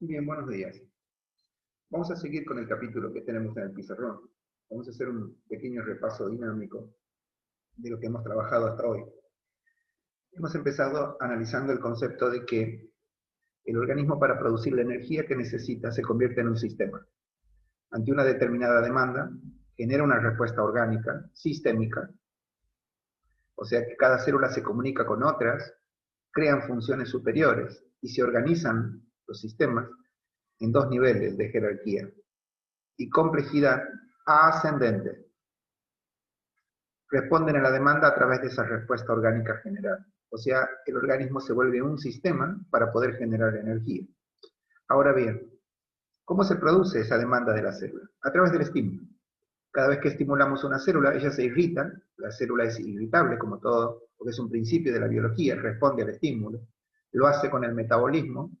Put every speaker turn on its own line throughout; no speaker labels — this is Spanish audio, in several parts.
Bien, buenos días. Vamos a seguir con el capítulo que tenemos en el pizarrón. Vamos a hacer un pequeño repaso dinámico de lo que hemos trabajado hasta hoy. Hemos empezado analizando el concepto de que el organismo, para producir la energía que necesita, se convierte en un sistema. Ante una determinada demanda, genera una respuesta orgánica, sistémica, o sea que cada célula se comunica con otras, crean funciones superiores y se organizan los sistemas en dos niveles de jerarquía y complejidad ascendente. Responden a la demanda a través de esa respuesta orgánica general. O sea, el organismo se vuelve un sistema para poder generar energía. Ahora bien, ¿cómo se produce esa demanda de la célula? A través del estímulo. Cada vez que estimulamos una célula, ella se irrita, la célula es irritable como todo, porque es un principio de la biología, responde al estímulo, lo hace con el metabolismo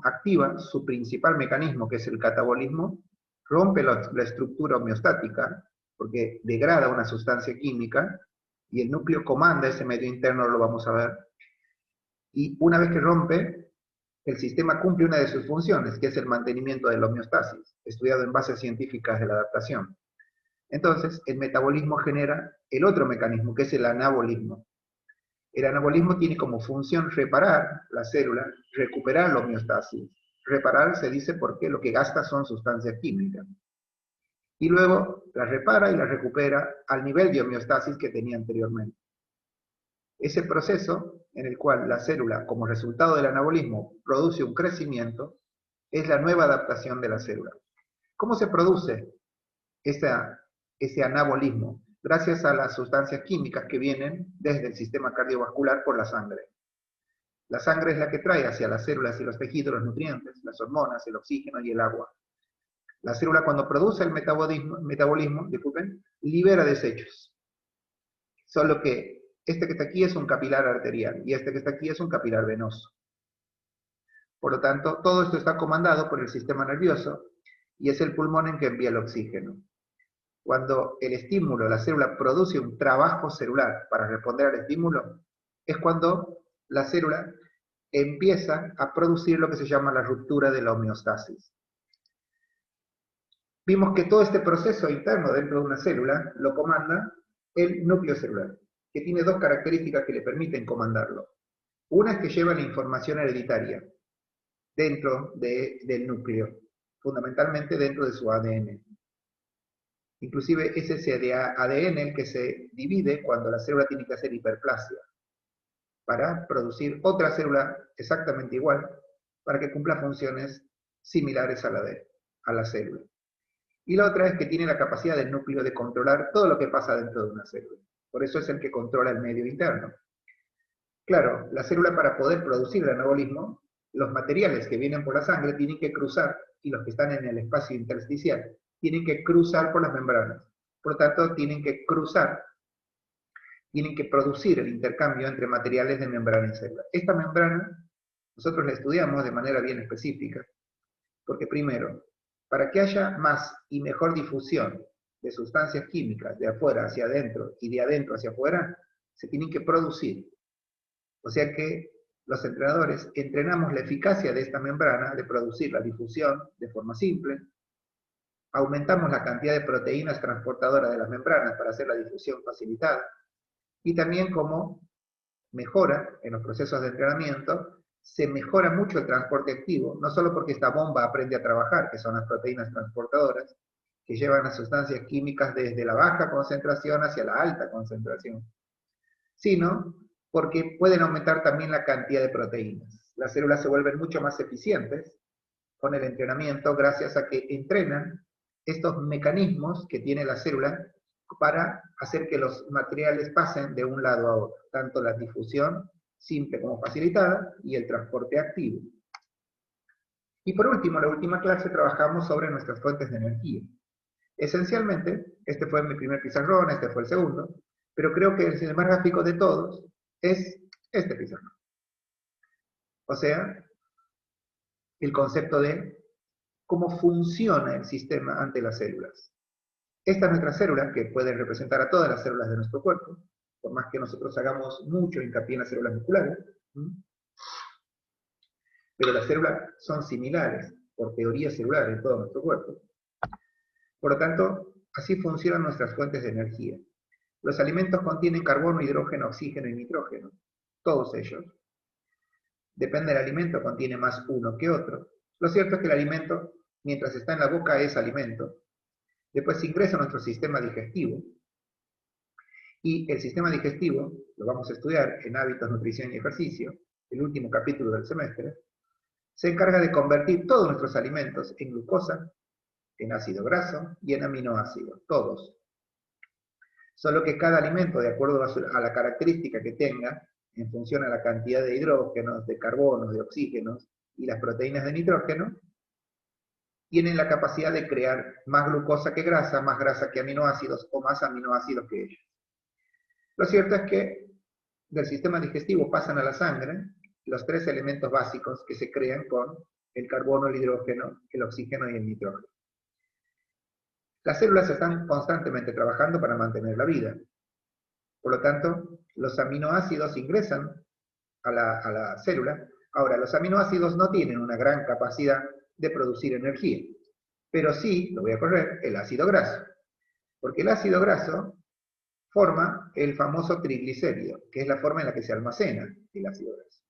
activa su principal mecanismo, que es el catabolismo, rompe la estructura homeostática, porque degrada una sustancia química, y el núcleo comanda ese medio interno, lo vamos a ver, y una vez que rompe, el sistema cumple una de sus funciones, que es el mantenimiento de la homeostasis, estudiado en bases científicas de la adaptación. Entonces, el metabolismo genera el otro mecanismo, que es el anabolismo. El anabolismo tiene como función reparar la célula, recuperar la homeostasis. Reparar se dice porque lo que gasta son sustancias químicas. Y luego la repara y la recupera al nivel de homeostasis que tenía anteriormente. Ese proceso en el cual la célula, como resultado del anabolismo, produce un crecimiento, es la nueva adaptación de la célula. ¿Cómo se produce ese anabolismo? Gracias a las sustancias químicas que vienen desde el sistema cardiovascular por la sangre. La sangre es la que trae hacia las células y los tejidos los nutrientes, las hormonas, el oxígeno y el agua. La célula, cuando produce el metabolismo, libera desechos. Solo que este que está aquí es un capilar arterial y este que está aquí es un capilar venoso. Por lo tanto, todo esto está comandado por el sistema nervioso y es el pulmón en que envía el oxígeno. Cuando el estímulo, la célula produce un trabajo celular para responder al estímulo, es cuando la célula empieza a producir lo que se llama la ruptura de la homeostasis. Vimos que todo este proceso interno dentro de una célula lo comanda el núcleo celular, que tiene dos características que le permiten comandarlo. Una es que lleva la información hereditaria dentro del núcleo, fundamentalmente dentro de su ADN. Inclusive es ese ADN el que se divide cuando la célula tiene que hacer hiperplasia, para producir otra célula exactamente igual, para que cumpla funciones similares a la célula. Y la otra es que tiene la capacidad del núcleo de controlar todo lo que pasa dentro de una célula. Por eso es el que controla el medio interno. Claro, la célula, para poder producir el anabolismo, los materiales que vienen por la sangre tienen que cruzar, y los que están en el espacio intersticial, tienen que cruzar por las membranas. Por lo tanto, tienen que producir el intercambio entre materiales de membrana y célula. Esta membrana nosotros la estudiamos de manera bien específica, porque primero, para que haya más y mejor difusión de sustancias químicas de afuera hacia adentro y de adentro hacia afuera, se tienen que producir. O sea que los entrenadores entrenamos la eficacia de esta membrana de producir la difusión de forma simple, aumentamos la cantidad de proteínas transportadoras de las membranas para hacer la difusión facilitada, y también como mejora en los procesos de entrenamiento, se mejora mucho el transporte activo, no solo porque esta bomba aprende a trabajar, que son las proteínas transportadoras, que llevan las sustancias químicas desde la baja concentración hacia la alta concentración, sino porque pueden aumentar también la cantidad de proteínas. Las células se vuelven mucho más eficientes con el entrenamiento gracias a que entrenan estos mecanismos que tiene la célula para hacer que los materiales pasen de un lado a otro, tanto la difusión simple como facilitada y el transporte activo. Y por último, en la última clase trabajamos sobre nuestras fuentes de energía. Esencialmente, este fue mi primer pizarrón, este fue el segundo, pero creo que el más gráfico de todos es este pizarrón. O sea, el concepto de cómo funciona el sistema ante las células. Esta es nuestra célula, que puede representar a todas las células de nuestro cuerpo, por más que nosotros hagamos mucho hincapié en las células musculares. pero las células son similares por teoría celular en todo nuestro cuerpo. Por lo tanto, así funcionan nuestras fuentes de energía. Los alimentos contienen carbono, hidrógeno, oxígeno y nitrógeno, todos ellos. Depende del alimento, contiene más uno que otro. Lo cierto es que el alimento, mientras está en la boca, es alimento. Después ingresa a nuestro sistema digestivo. Y el sistema digestivo, lo vamos a estudiar en Hábitos, Nutrición y Ejercicio, el último capítulo del semestre, se encarga de convertir todos nuestros alimentos en glucosa, en ácido graso y en aminoácidos, todos. Solo que cada alimento, de acuerdo a la característica que tenga, en función a la cantidad de hidrógenos, de carbonos, de oxígenos y las proteínas de nitrógeno, tienen la capacidad de crear más glucosa que grasa que aminoácidos o más aminoácidos que ellos. Lo cierto es que del sistema digestivo pasan a la sangre los tres elementos básicos que se crean con el carbono, el hidrógeno, el oxígeno y el nitrógeno. Las células están constantemente trabajando para mantener la vida. Por lo tanto, los aminoácidos ingresan a la célula. Ahora, los aminoácidos no tienen una gran capacidad de producir energía, pero sí, lo voy a correr, el ácido graso. Porque el ácido graso forma el famoso triglicérido, que es la forma en la que se almacena el ácido graso.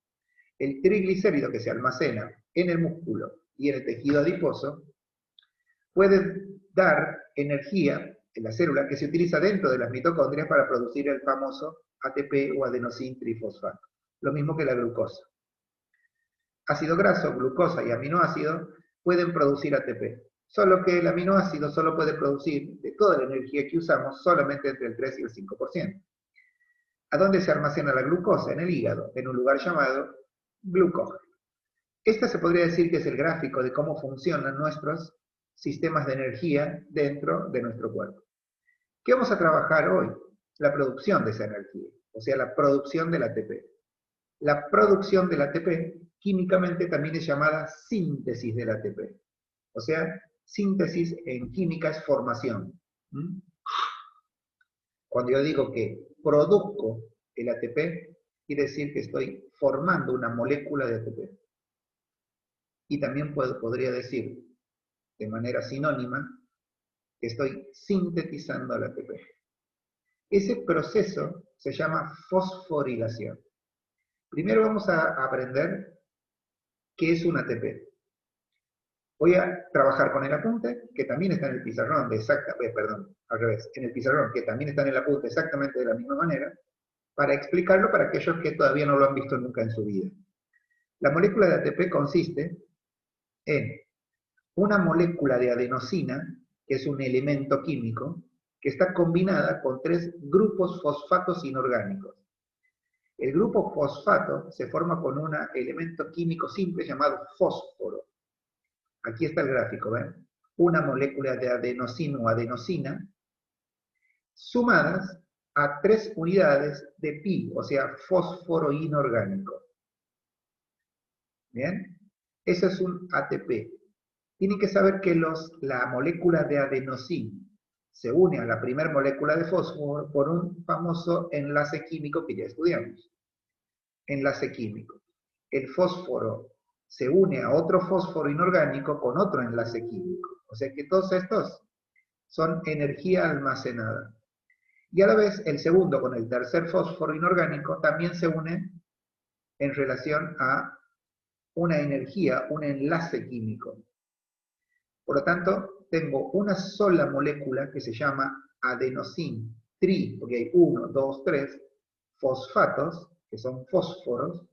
El triglicérido que se almacena en el músculo y en el tejido adiposo puede dar energía en la célula que se utiliza dentro de las mitocondrias para producir el famoso ATP o adenosín trifosfato, lo mismo que la glucosa. Ácido graso, glucosa y aminoácido pueden producir ATP, solo que el aminoácido solo puede producir, de toda la energía que usamos, solamente entre el 3 y el 5%. ¿A dónde se almacena la glucosa? En el hígado, en un lugar llamado glucógeno. Este se podría decir que es el gráfico de cómo funcionan nuestros sistemas de energía dentro de nuestro cuerpo. ¿Qué vamos a trabajar hoy? La producción de esa energía, o sea, la producción del ATP. La producción del ATP, químicamente también es llamada síntesis del ATP. O sea, síntesis en química es formación. Cuando yo digo que produzco el ATP, quiere decir que estoy formando una molécula de ATP. Y también podría decir, de manera sinónima, que estoy sintetizando el ATP. Ese proceso se llama fosforilación. Primero vamos a aprender qué es un ATP. Voy a trabajar con el apunte, que también está en el pizarrón, al revés, en el pizarrón, que también está en el apunte exactamente de la misma manera, para explicarlo para aquellos que todavía no lo han visto nunca en su vida. La molécula de ATP consiste en una molécula de adenosina, que es un elemento químico, que está combinada con 3 grupos fosfatos inorgánicos. El grupo fosfato se forma con un elemento químico simple llamado fósforo. Aquí está el gráfico, ¿ven? Una molécula de adenosina o adenosina, sumadas a 3 unidades de pi, o sea, fósforo inorgánico. ¿Bien? Eso es un ATP. Tienen que saber que la molécula de adenosina se une a la primera molécula de fósforo por un famoso enlace químico que ya estudiamos. Enlace químico. El fósforo se une a otro fósforo inorgánico con otro enlace químico. O sea que todos estos son energía almacenada. Y a la vez el segundo con el tercer fósforo inorgánico también se une en relación a una energía, un enlace químico. Por lo tanto, tengo una sola molécula que se llama adenosín porque hay 1, 2, 3 fosfatos, que son fósforos,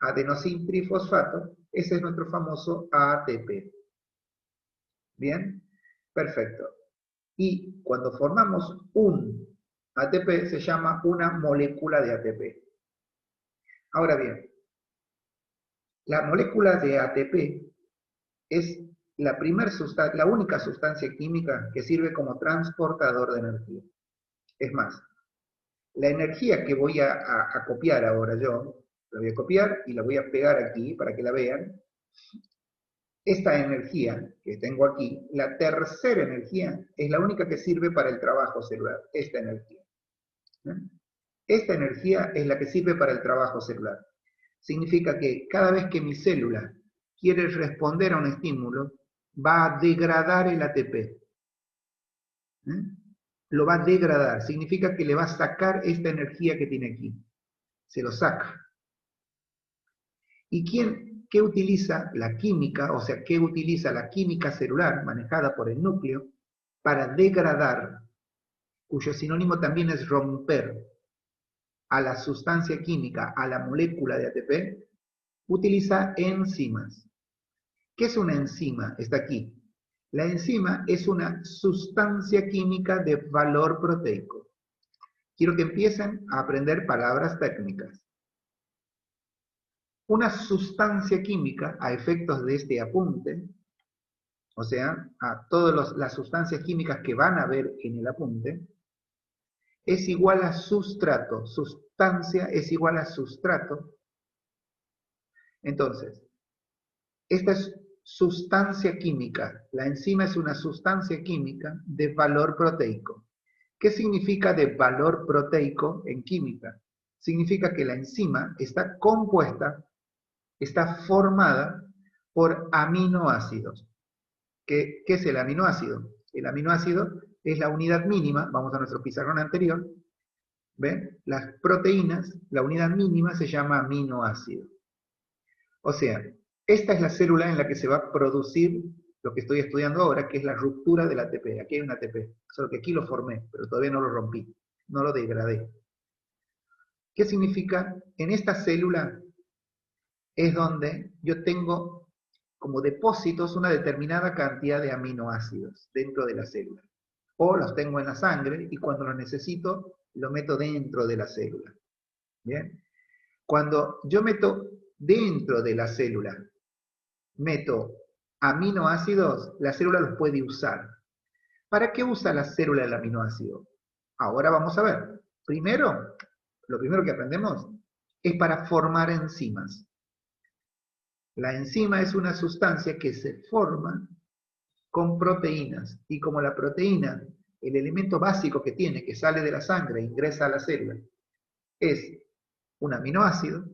adenosín trifosfato, ese es nuestro famoso ATP. ¿Bien? Perfecto. Y cuando formamos un ATP se llama una molécula de ATP. Ahora bien, la molécula de ATP es la única sustancia química que sirve como transportador de energía. Es más, la energía que voy a copiar ahora yo, la voy a copiar y la voy a pegar aquí para que la vean. Esta energía que tengo aquí, la tercera energía, es la única que sirve para el trabajo celular, esta energía. Esta energía es la que sirve para el trabajo celular. Significa que cada vez que mi célula quiere responder a un estímulo, va a degradar el ATP. Lo va a degradar. Significa que le va a sacar esta energía que tiene aquí. Se lo saca. ¿Y qué utiliza la química? O sea, ¿qué utiliza la química celular manejada por el núcleo para degradar, cuyo sinónimo también es romper, a la sustancia química, a la molécula de ATP? Utiliza enzimas. ¿Qué es una enzima? Está aquí. La enzima es una sustancia química de valor proteico. Quiero que empiecen a aprender palabras técnicas. Una sustancia química, a efectos de este apunte, o sea, a todas las sustancias químicas que van a ver en el apunte, es igual a sustrato. Sustancia es igual a sustrato. Entonces, esta es sustancia química. La enzima es una sustancia química de valor proteico. ¿Qué significa de valor proteico en química? Significa que la enzima está compuesta, está formada por aminoácidos. ¿Qué es el aminoácido? El aminoácido es la unidad mínima, vamos a nuestro pizarrón anterior, ¿ven? Las proteínas, la unidad mínima se llama aminoácido. O sea, esta es la célula en la que se va a producir lo que estoy estudiando ahora, que es la ruptura del ATP. Aquí hay un ATP, solo que aquí lo formé, pero todavía no lo rompí, no lo degradé. ¿Qué significa? En esta célula es donde yo tengo como depósitos una determinada cantidad de aminoácidos dentro de la célula. O los tengo en la sangre y cuando los necesito, lo meto dentro de la célula. ¿Bien? Cuando yo meto dentro de la célula, meto aminoácidos, la célula los puede usar. ¿Para qué usa la célula el aminoácido? Ahora vamos a ver. Primero, lo primero que aprendemos es para formar enzimas. La enzima es una sustancia que se forma con proteínas. Y como la proteína, el elemento básico que tiene, que sale de la sangre e ingresa a la célula, es un aminoácido,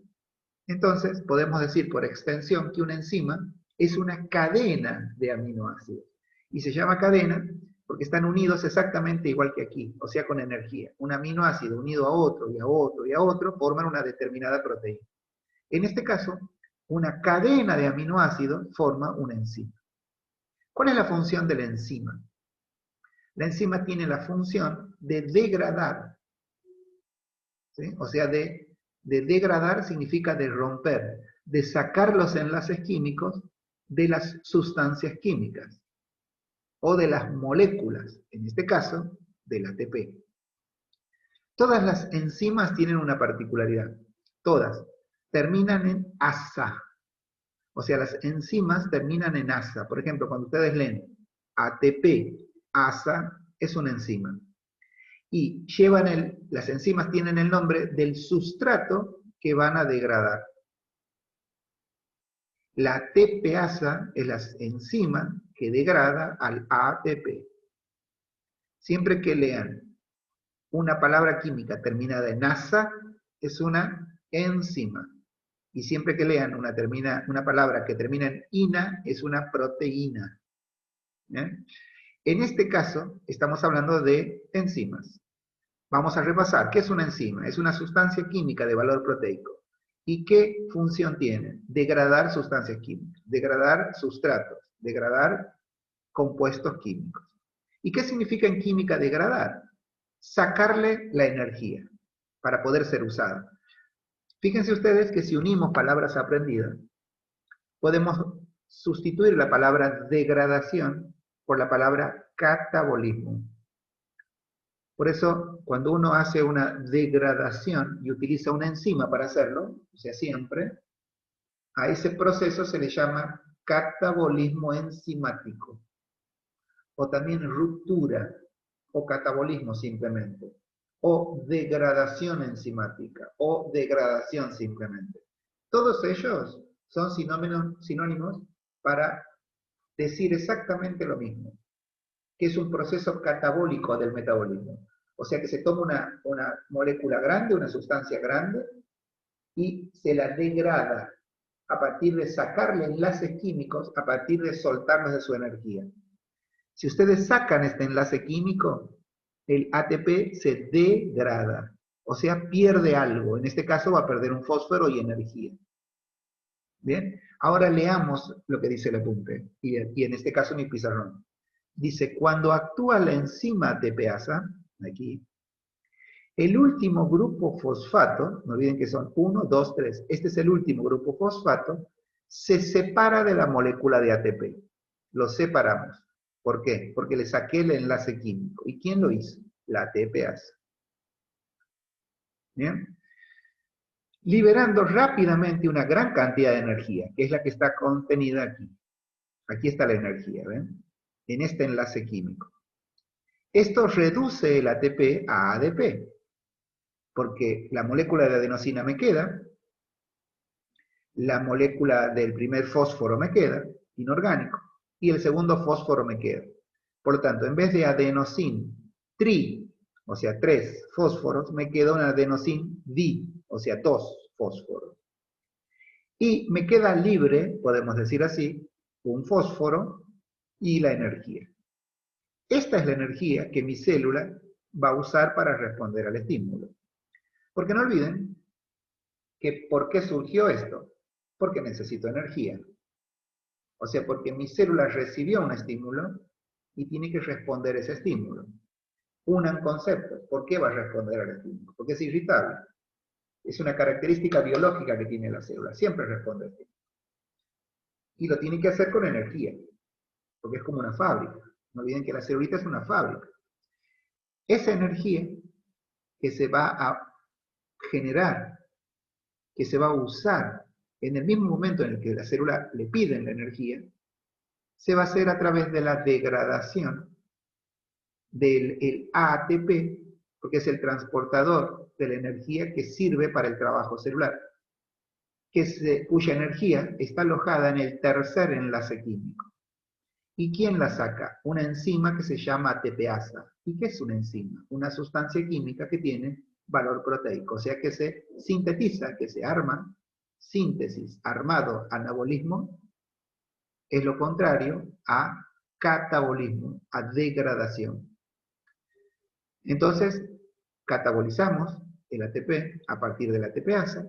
entonces podemos decir por extensión que una enzima es una cadena de aminoácidos. Y se llama cadena porque están unidos exactamente igual que aquí, o sea, con energía. Un aminoácido unido a otro y a otro y a otro forman una determinada proteína. En este caso, una cadena de aminoácidos forma una enzima. ¿Cuál es la función de la enzima? La enzima tiene la función de degradar, ¿sí? O sea, de degradar significa de romper, de sacar los enlaces químicos de las sustancias químicas o de las moléculas, en este caso, del ATP. Todas las enzimas tienen una particularidad, todas terminan en asa. O sea, las enzimas terminan en asa. Por ejemplo, cuando ustedes leen ATP, asa, es una enzima. Y las enzimas tienen el nombre del sustrato que van a degradar. La TPasa es la enzima que degrada al ATP. Siempre que lean una palabra química terminada en asa, es una enzima. Y siempre que lean una palabra que termina en ina, es una proteína. ¿Bien? En este caso, estamos hablando de enzimas. Vamos a repasar. ¿Qué es una enzima? Es una sustancia química de valor proteico. ¿Y qué función tiene? Degradar sustancias químicas, degradar sustratos, degradar compuestos químicos. ¿Y qué significa en química degradar? Sacarle la energía para poder ser usada. Fíjense ustedes que si unimos palabras aprendidas, podemos sustituir la palabra degradación por la palabra catabolismo. Por eso, cuando uno hace una degradación y utiliza una enzima para hacerlo, o sea, siempre, a ese proceso se le llama catabolismo enzimático, o también ruptura, o catabolismo simplemente, o degradación enzimática, o degradación simplemente. Todos ellos son sinónimos para decir exactamente lo mismo, que es un proceso catabólico del metabolismo. O sea que se toma una molécula grande, una sustancia grande, y se la degrada a partir de sacarle enlaces químicos, a partir de soltarlos de su energía. Si ustedes sacan este enlace químico, el ATP se degrada, o sea, pierde algo. En este caso va a perder un fósforo y energía. Bien, ahora leamos lo que dice el apunte, y en este caso mi pizarrón. Dice, cuando actúa la enzima ATPasa, aquí, el último grupo fosfato, no olviden que son 1, 2, 3, este es el último grupo fosfato, se separa de la molécula de ATP. Lo separamos. ¿Por qué? Porque le saqué el enlace químico. ¿Y quién lo hizo? La ATPasa. ¿Bien? Liberando rápidamente una gran cantidad de energía, que es la que está contenida aquí. Aquí está la energía, ¿ven? En este enlace químico. Esto reduce el ATP a ADP, porque la molécula de adenosina me queda, la molécula del primer fósforo me queda, inorgánico, y el segundo fósforo me queda. Por lo tanto, en vez de adenosin tri, o sea, 3 fósforos, me queda un adenosin di, o sea, 2 fósforos. Y me queda libre, podemos decir así, un fósforo y la energía. Esta es la energía que mi célula va a usar para responder al estímulo. Porque no olviden que ¿por qué surgió esto? Porque necesito energía. O sea, porque mi célula recibió un estímulo y tiene que responder a ese estímulo. Unan conceptos. ¿Por qué va a responder al estímulo? Porque es irritable. Es una característica biológica que tiene la célula. Siempre responde al estímulo. Y lo tiene que hacer con energía. Porque es como una fábrica. No olviden que la célula es una fábrica. Esa energía que se va a generar, que se va a usar en el mismo momento en el que la célula le piden la energía, se va a hacer a través de la degradación del ATP, porque es el transportador de la energía que sirve para el trabajo celular, cuya energía está alojada en el tercer enlace químico. ¿Y quién la saca? Una enzima que se llama ATPasa. ¿Y qué es una enzima? Una sustancia química que tiene valor proteico, o sea que se sintetiza, que se arma. Síntesis, armado, anabolismo, es lo contrario a catabolismo, a degradación. Entonces, catabolizamos el ATP a partir del ATPasa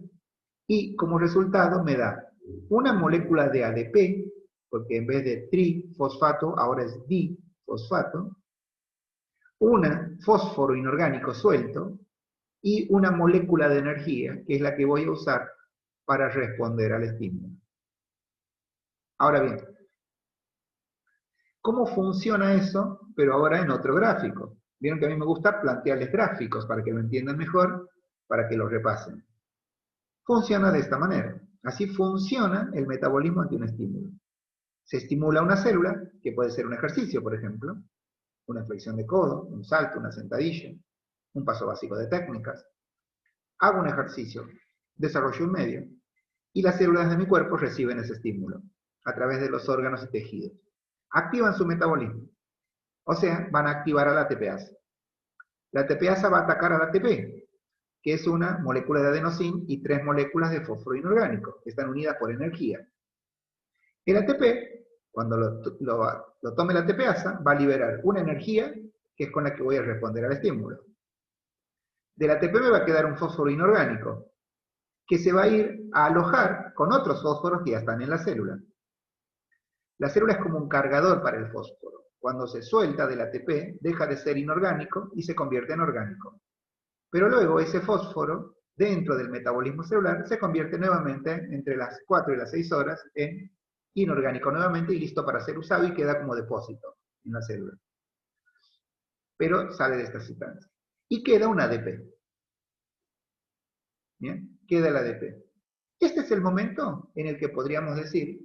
y como resultado me da una molécula de ADP, porque en vez de trifosfato ahora es difosfato, un fósforo inorgánico suelto y una molécula de energía, que es la que voy a usar para responder al estímulo. Ahora bien, ¿cómo funciona eso? Pero ahora en otro gráfico. Vieron que a mí me gusta plantearles gráficos para que lo entiendan mejor, para que lo repasen. Funciona de esta manera. Así funciona el metabolismo ante un estímulo. Se estimula una célula, que puede ser un ejercicio, por ejemplo, una flexión de codo, un salto, una sentadilla, un paso básico de técnicas. Hago un ejercicio, desarrollo un medio, y las células de mi cuerpo reciben ese estímulo a través de los órganos y tejidos. Activan su metabolismo. O sea, van a activar a la ATPasa. La ATPasa va a atacar al ATP, que es una molécula de adenosín y 3 moléculas de fósforo inorgánico, que están unidas por energía. El ATP, cuando lo tome la ATPasa, va a liberar una energía que es con la que voy a responder al estímulo. Del ATP me va a quedar un fósforo inorgánico, que se va a ir a alojar con otros fósforos que ya están en la célula. La célula es como un cargador para el fósforo. Cuando se suelta del ATP, deja de ser inorgánico y se convierte en orgánico. Pero luego ese fósforo, dentro del metabolismo celular, se convierte nuevamente entre las 4 y las 6 horas en inorgánico nuevamente y listo para ser usado y queda como depósito en la célula. Pero sale de esta sustancia. Y queda un ADP. ¿Bien? Queda el ADP. Este es el momento en el que podríamos decir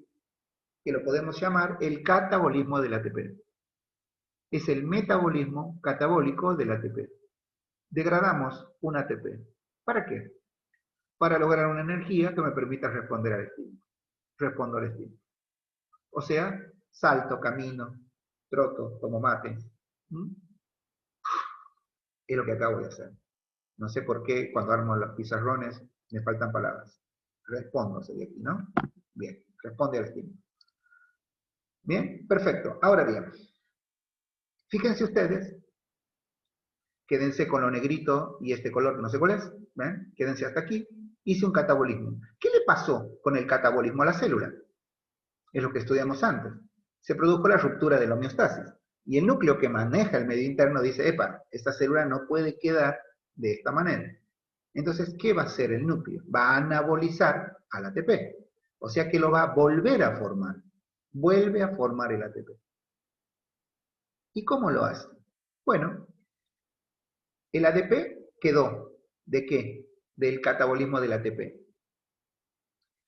que lo podemos llamar el catabolismo del ATP. Es el metabolismo catabólico del ATP. Degradamos un ATP. ¿Para qué? Para lograr una energía que me permita responder al estímulo. Respondo al estímulo. O sea, salto, camino, troto, tomo mate. Es lo que acabo de hacer. No sé por qué cuando armo los pizarrones Me faltan palabras. Respondo sería aquí, ¿no? Bien, responde al estímulo. Bien, perfecto. Ahora bien, fíjense ustedes, quédense con lo negrito y este color que no sé cuál es, ¿ven? Quédense hasta aquí. Hice un catabolismo. ¿Qué le pasó con el catabolismo a la célula? Es lo que estudiamos antes. Se produjo la ruptura de la homeostasis. Y el núcleo que maneja el medio interno dice, epa, esta célula no puede quedar de esta manera. Entonces, ¿qué va a hacer el núcleo? Va a anabolizar al ATP. O sea que lo va a volver a formar. Vuelve a formar el ATP. ¿Y cómo lo hace? Bueno, el ADP quedó, ¿de qué? Del catabolismo del ATP.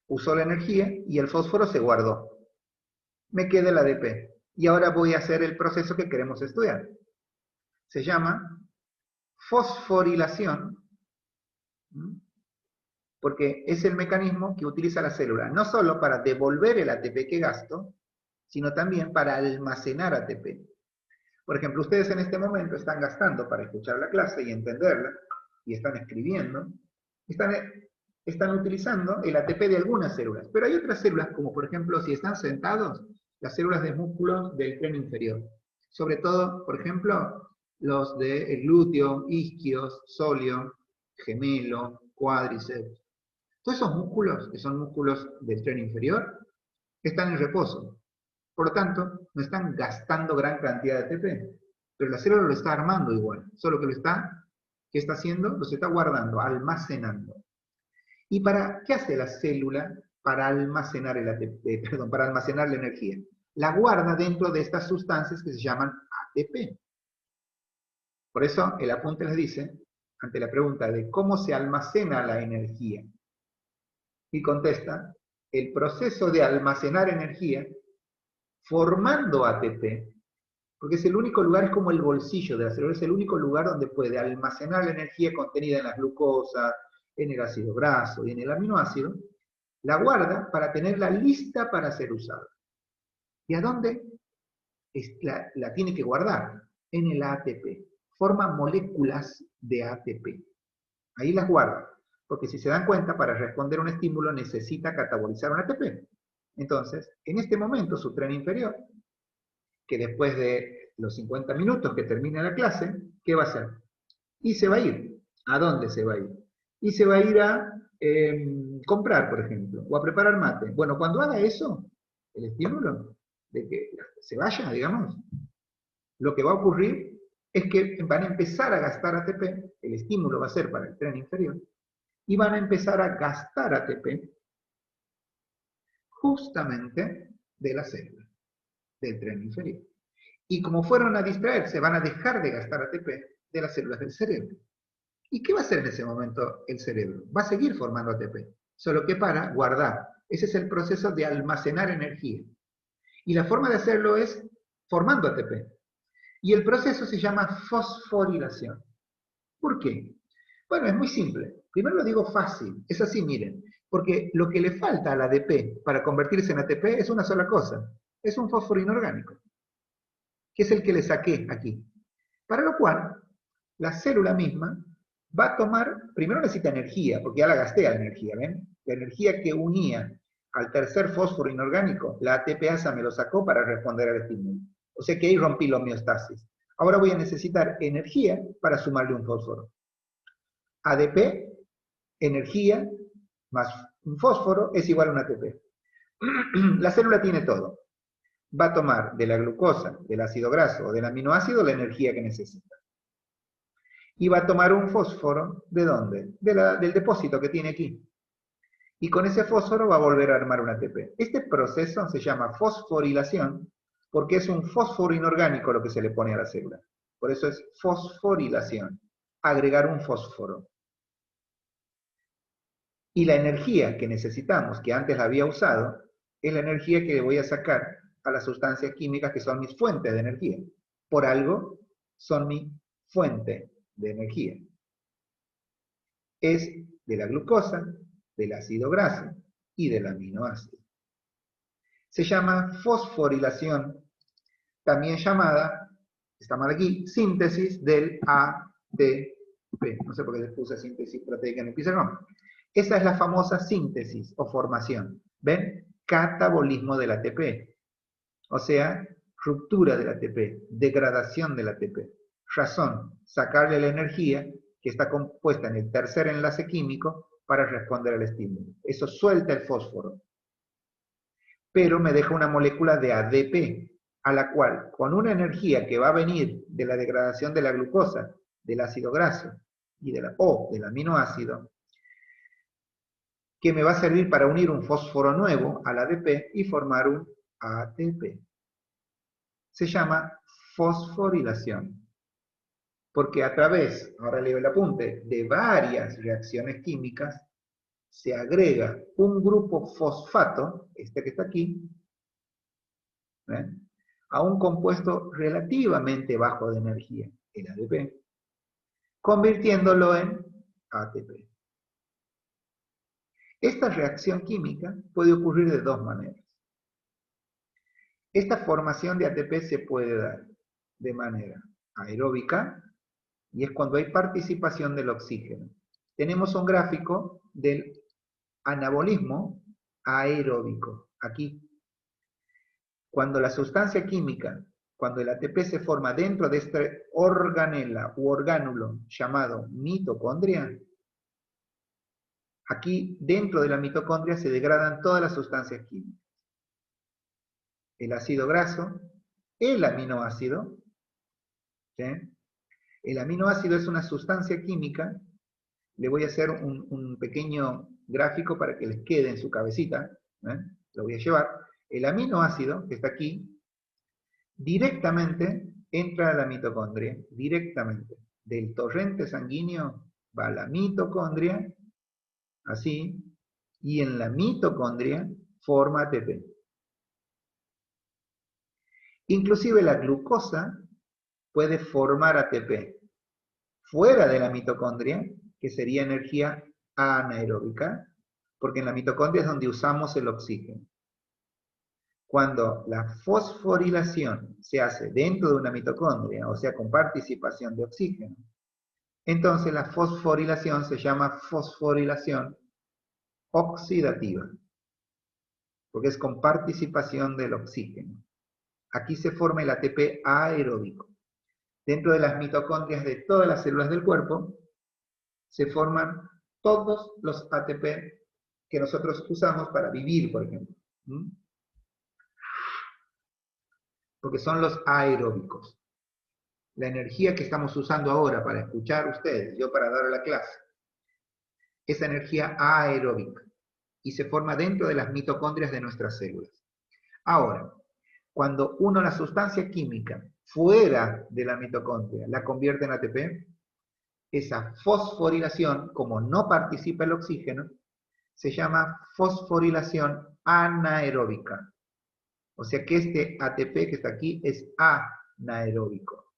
Usó la energía y el fósforo se guardó. Me queda el ADP. Y ahora voy a hacer el proceso que queremos estudiar. Se llama fosforilación, porque es el mecanismo que utiliza la célula, no solo para devolver el ATP que gasto, sino también para almacenar ATP. Por ejemplo, ustedes en este momento están gastando para escuchar la clase y entenderla, y están escribiendo, están utilizando el ATP de algunas células, pero hay otras células, como por ejemplo, si están sentados, las células de músculos del tren inferior. Sobre todo, por ejemplo, los de glúteo, isquios, sóleo, gemelo, cuádriceps. Todos esos músculos, que son músculos del tren inferior, están en reposo. Por lo tanto, no están gastando gran cantidad de ATP, pero la célula lo está armando igual, solo que ¿qué está haciendo? Los está guardando, almacenando. ¿Y para qué hace la célula para almacenar el ATP, para almacenar la energía? La guarda dentro de estas sustancias que se llaman ATP. Por eso el apunte les dice, ante la pregunta de cómo se almacena la energía, y contesta, el proceso de almacenar energía formando ATP, porque es el único lugar, es como el bolsillo de la célula, es el único lugar donde puede almacenar la energía contenida en la glucosa, en el ácido graso y en el aminoácido, la guarda para tenerla lista para ser usada. ¿Y a dónde la tiene que guardar? En el ATP. Forma moléculas de ATP. Ahí las guarda. Porque si se dan cuenta, para responder a un estímulo necesita catabolizar un ATP. Entonces, en este momento, su tren inferior, que después de los 50 minutos que termine la clase, ¿qué va a hacer? Y se va a ir. ¿A dónde se va a ir? Y se va a ir a comprar, por ejemplo, o a preparar mate. Bueno, cuando haga eso, el estímulo de que se vaya, digamos, lo que va a ocurrir es que van a empezar a gastar ATP, el estímulo va a ser para el tren inferior, y van a empezar a gastar ATP justamente de la célula, del tren inferior. Y como fueron a distraerse, van a dejar de gastar ATP de las células del cerebro. ¿Y qué va a hacer en ese momento el cerebro? Va a seguir formando ATP, solo que para guardar. Ese es el proceso de almacenar energía. Y la forma de hacerlo es formando ATP. Y el proceso se llama fosforilación. ¿Por qué? Bueno, es muy simple. Primero lo digo fácil, es así, miren. Porque lo que le falta al ADP para convertirse en ATP es una sola cosa. Es un fósforo inorgánico, que es el que le saqué aquí. Para lo cual, la célula misma va a tomar, primero necesita energía, porque ya la gasté a la energía, ¿ven? La energía que unía al tercer fósforo inorgánico, la ATPasa me lo sacó para responder al estímulo. O sea que ahí rompí la homeostasis. Ahora voy a necesitar energía para sumarle un fósforo. ADP, energía, más un fósforo es igual a un ATP. La célula tiene todo. Va a tomar de la glucosa, del ácido graso o del aminoácido la energía que necesita. Y va a tomar un fósforo, ¿de dónde? Del depósito que tiene aquí. Y con ese fósforo va a volver a armar un ATP. Este proceso se llama fosforilación porque es un fósforo inorgánico lo que se le pone a la célula. Por eso es fosforilación, agregar un fósforo. Y la energía que necesitamos, que antes la había usado, es la energía que le voy a sacar a las sustancias químicas que son mis fuentes de energía. Por algo, son mi fuente de energía. Es de la glucosa, del ácido graso y del aminoácido. Se llama fosforilación, también llamada, está mal aquí, síntesis del ATP. No sé por qué les puse síntesis proteica en el pizarrón. Esa es la famosa síntesis o formación. ¿Ven? Catabolismo del ATP. O sea, ruptura del ATP, degradación del ATP. Razón, sacarle la energía que está compuesta en el tercer enlace químico para responder al estímulo. Eso suelta el fósforo. Pero me deja una molécula de ADP, a la cual, con una energía que va a venir de la degradación de la glucosa, del ácido graso y del aminoácido, que me va a servir para unir un fósforo nuevo al ADP y formar un ATP. Se llama fosforilación. Porque a través, ahora leo el apunte, de varias reacciones químicas, se agrega un grupo fosfato, este que está aquí, ¿ven?, a un compuesto relativamente bajo de energía, el ADP, convirtiéndolo en ATP. Esta reacción química puede ocurrir de dos maneras. Esta formación de ATP se puede dar de manera aeróbica, y es cuando hay participación del oxígeno. Tenemos un gráfico del anabolismo aeróbico, aquí. Cuando la sustancia química, cuando el ATP se forma dentro de este organela u orgánulo llamado mitocondria, aquí dentro de la mitocondria se degradan todas las sustancias químicas. El ácido graso, el aminoácido, ¿sí? El aminoácido es una sustancia química. Le voy a hacer un pequeño gráfico para que les quede en su cabecita, ¿eh? Lo voy a llevar. El aminoácido, que está aquí, directamente entra a la mitocondria, directamente. Del torrente sanguíneo va a la mitocondria, así, y en la mitocondria forma ATP. Inclusive la glucosa puede formar ATP fuera de la mitocondria, que sería energía anaeróbica, porque en la mitocondria es donde usamos el oxígeno. Cuando la fosforilación se hace dentro de una mitocondria, o sea, con participación de oxígeno, entonces la fosforilación se llama fosforilación oxidativa, porque es con participación del oxígeno. Aquí se forma el ATP aeróbico. Dentro de las mitocondrias de todas las células del cuerpo se forman todos los ATP que nosotros usamos para vivir, por ejemplo. Porque son los aeróbicos. La energía que estamos usando ahora para escuchar ustedes, yo para dar la clase, esa energía aeróbica, y se forma dentro de las mitocondrias de nuestras células. Ahora, cuando uno la sustancia química fuera de la mitocondria la convierte en ATP, esa fosforilación, como no participa el oxígeno, se llama fosforilación anaeróbica. O sea que este ATP que está aquí es anaeróbico.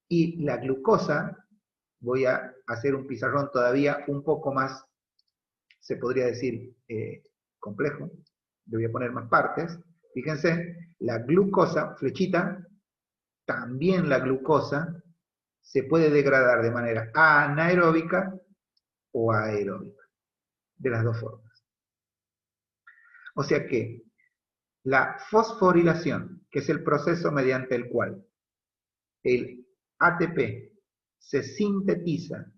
Y la glucosa, voy a hacer un pizarrón todavía un poco más, se podría decir, complejo. Le voy a poner más partes. Fíjense, la glucosa, flechita, también la glucosa se puede degradar de manera anaeróbica o aeróbica, de las dos formas. O sea que la fosforilación, que es el proceso mediante el cual el ATP se sintetiza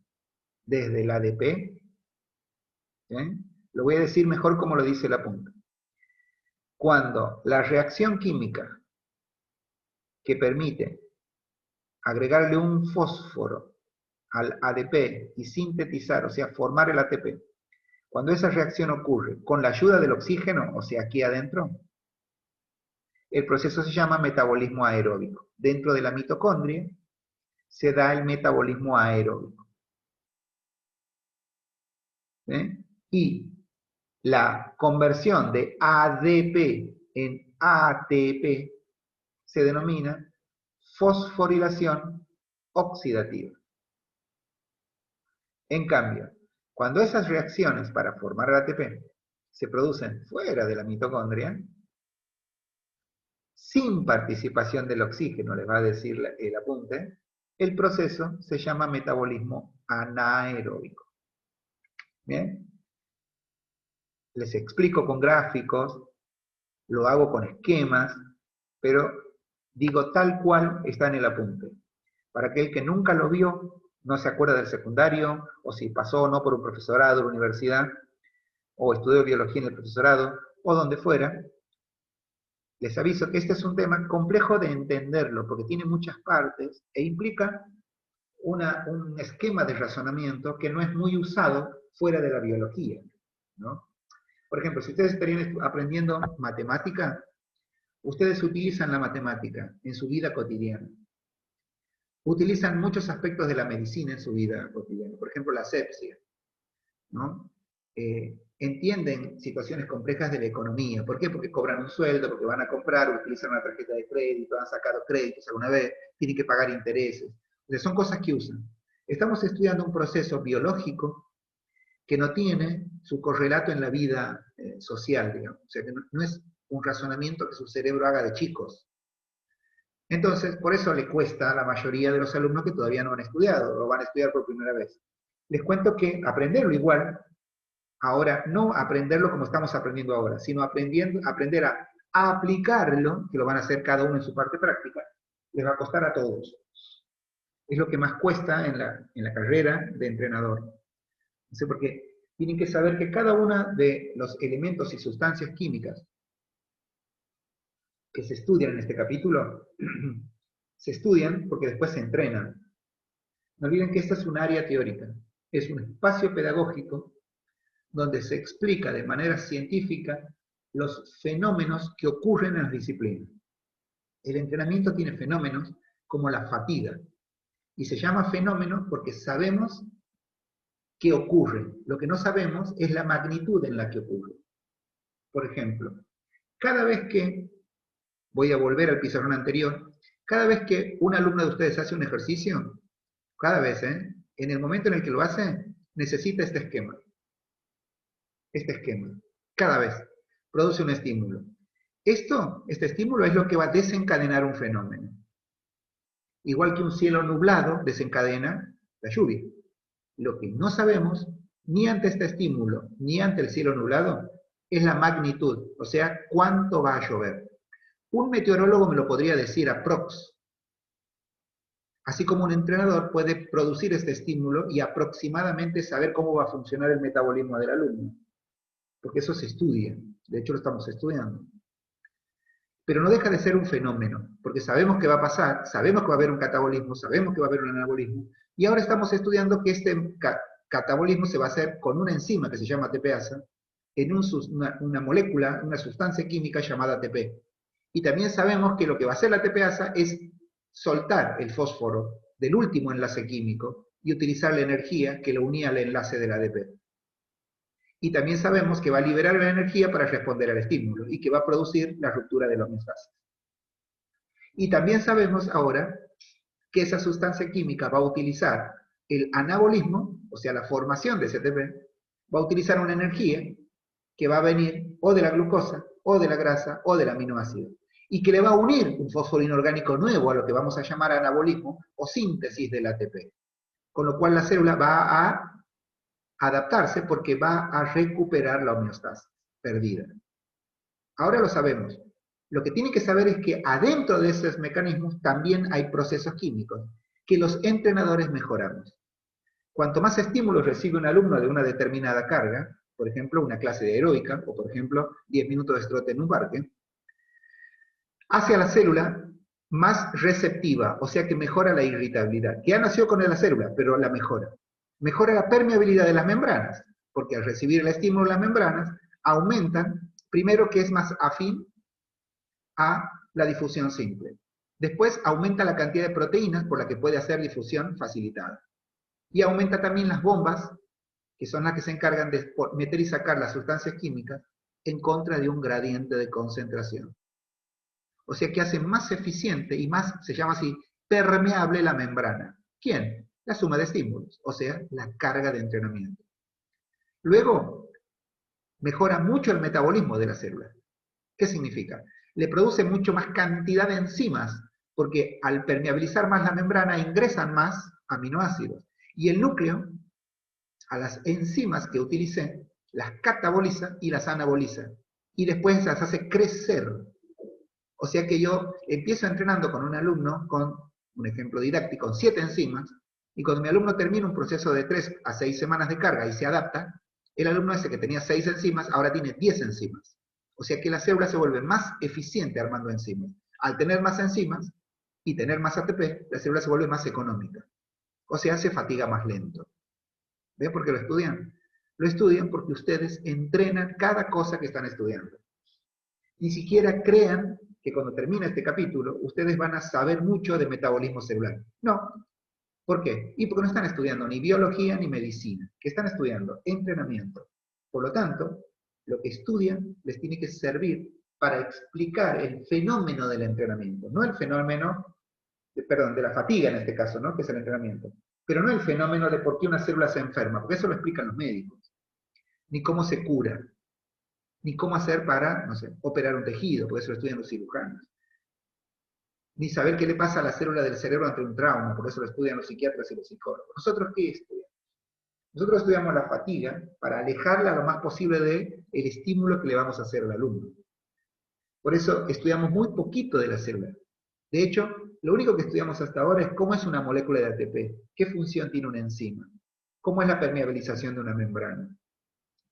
desde el ADP, ¿eh? Lo voy a decir mejor como lo dice la punta. Cuando la reacción química que permite agregarle un fósforo al ADP y sintetizar, o sea, formar el ATP, cuando esa reacción ocurre con la ayuda del oxígeno, o sea, aquí adentro, el proceso se llama metabolismo aeróbico. Dentro de la mitocondria se da el metabolismo aeróbico. ¿Eh? Y la conversión de ADP en ATP se denomina fosforilación oxidativa. En cambio, cuando esas reacciones para formar el ATP se producen fuera de la mitocondria, sin participación del oxígeno, les va a decir el apunte, el proceso se llama metabolismo anaeróbico. ¿Bien? les explico con gráficos, lo hago con esquemas, pero digo tal cual está en el apunte. Para aquel que nunca lo vio, no se acuerda del secundario, o si pasó o no por un profesorado de la universidad, o estudió biología en el profesorado, o donde fuera, les aviso que este es un tema complejo de entenderlo, porque tiene muchas partes e implica un esquema de razonamiento que no es muy usado fuera de la biología, ¿no? Por ejemplo, si ustedes estarían aprendiendo matemática, ustedes utilizan la matemática en su vida cotidiana. Utilizan muchos aspectos de la medicina en su vida cotidiana. Por ejemplo, la asepsia, ¿no? Entienden situaciones complejas de la economía. ¿Por qué? Porque cobran un sueldo, porque van a comprar, utilizan una tarjeta de crédito, han sacado créditos alguna vez, tienen que pagar intereses. Entonces, son cosas que usan. Estamos estudiando un proceso biológico que no tiene su correlato en la vida social, digamos. O sea, que no es un razonamiento que su cerebro haga de chicos. Entonces, por eso le cuesta a la mayoría de los alumnos que todavía no han estudiado, o van a estudiar por primera vez. Les cuento que aprenderlo igual, ahora, no aprenderlo como estamos aprendiendo ahora, sino aprender a aplicarlo, que lo van a hacer cada uno en su parte práctica, les va a costar a todos. Es lo que más cuesta en la carrera de entrenador. No sé por qué. Tienen que saber que cada uno de los elementos y sustancias químicas que se estudian en este capítulo, se estudian porque después se entrenan. No olviden que esta es un área teórica, es un espacio pedagógico donde se explica de manera científica los fenómenos que ocurren en las disciplinas. El entrenamiento tiene fenómenos como la fatiga, y se llama fenómeno porque sabemos qué ocurre. Lo que no sabemos es la magnitud en la que ocurre. Por ejemplo, cada vez que, voy a volver al pizarrón anterior, cada vez que un alumno de ustedes hace un ejercicio, cada vez, en el momento en el que lo hace, necesita este esquema. Este esquema. Cada vez produce un estímulo. Este estímulo es lo que va a desencadenar un fenómeno. Igual que un cielo nublado desencadena la lluvia. Lo que no sabemos, ni ante este estímulo, ni ante el cielo nublado, es la magnitud, o sea, cuánto va a llover. Un meteorólogo me lo podría decir aprox. Así como un entrenador puede producir este estímulo y aproximadamente saber cómo va a funcionar el metabolismo del alumno. Porque eso se estudia, de hecho lo estamos estudiando. Pero no deja de ser un fenómeno, porque sabemos que va a pasar, sabemos que va a haber un catabolismo, sabemos que va a haber un anabolismo, y ahora estamos estudiando que este catabolismo se va a hacer con una enzima que se llama ATPasa, en una molécula, una sustancia química llamada ATP. Y también sabemos que lo que va a hacer la ATPasa es soltar el fósforo del último enlace químico y utilizar la energía que lo unía al enlace del ADP. Y también sabemos que va a liberar la energía para responder al estímulo y que va a producir la ruptura de la homeostasis. Y también sabemos ahora que esa sustancia química va a utilizar el anabolismo, o sea, la formación de ese ATP, va a utilizar una energía que va a venir o de la glucosa, o de la grasa, o del aminoácido, y que le va a unir un fósforo inorgánico nuevo a lo que vamos a llamar anabolismo o síntesis del ATP. Con lo cual la célula va a adaptarse porque va a recuperar la homeostasis perdida. Ahora lo sabemos. Lo que tiene que saber es que adentro de esos mecanismos también hay procesos químicos que los entrenadores mejoramos. Cuanto más estímulos recibe un alumno de una determinada carga, por ejemplo, una clase de aeróbica, o por ejemplo, 10 minutos de trote en un parque, hace a la célula más receptiva, o sea que mejora la irritabilidad. Ya nació con la célula, pero la mejora. Mejora la permeabilidad de las membranas, porque al recibir el estímulo las membranas aumentan, primero que es más afín a la difusión simple. Después aumenta la cantidad de proteínas por la que puede hacer difusión facilitada. Y aumenta también las bombas, que son las que se encargan de meter y sacar las sustancias químicas en contra de un gradiente de concentración. O sea que hace más eficiente y más, se llama así, permeable la membrana. ¿Quién? La suma de estímulos, o sea, la carga de entrenamiento. Luego, mejora mucho el metabolismo de la célula. ¿Qué significa? Le produce mucho más cantidad de enzimas, porque al permeabilizar más la membrana ingresan más aminoácidos. Y el núcleo, a las enzimas que utilicé, las cataboliza y las anaboliza. Y después las hace crecer. O sea que yo empiezo entrenando con un alumno, con un ejemplo didáctico, con 7 enzimas, y cuando mi alumno termina un proceso de 3 a 6 semanas de carga y se adapta, el alumno ese que tenía 6 enzimas, ahora tiene 10 enzimas. O sea que la célula se vuelve más eficiente armando enzimas. Al tener más enzimas y tener más ATP, la célula se vuelve más económica. O sea, se fatiga más lento. ¿Ven por qué lo estudian? Lo estudian porque ustedes entrenan cada cosa que están estudiando. Ni siquiera crean que cuando termine este capítulo, ustedes van a saber mucho de metabolismo celular. No. ¿Por qué? Y porque no están estudiando ni biología ni medicina, que están estudiando entrenamiento. Por lo tanto, lo que estudian les tiene que servir para explicar el fenómeno del entrenamiento, no el fenómeno, de la fatiga en este caso, ¿no? Que es el entrenamiento, pero no el fenómeno de por qué una célula se enferma, porque eso lo explican los médicos, ni cómo se cura, ni cómo hacer para, no sé, operar un tejido, porque eso lo estudian los cirujanos, ni saber qué le pasa a la célula del cerebro ante un trauma, por eso lo estudian los psiquiatras y los psicólogos. ¿Nosotros qué estudiamos? Nosotros estudiamos la fatiga para alejarla lo más posible del estímulo que le vamos a hacer al alumno. Por eso estudiamos muy poquito de la célula. De hecho, lo único que estudiamos hasta ahora es cómo es una molécula de ATP, qué función tiene una enzima, cómo es la permeabilización de una membrana,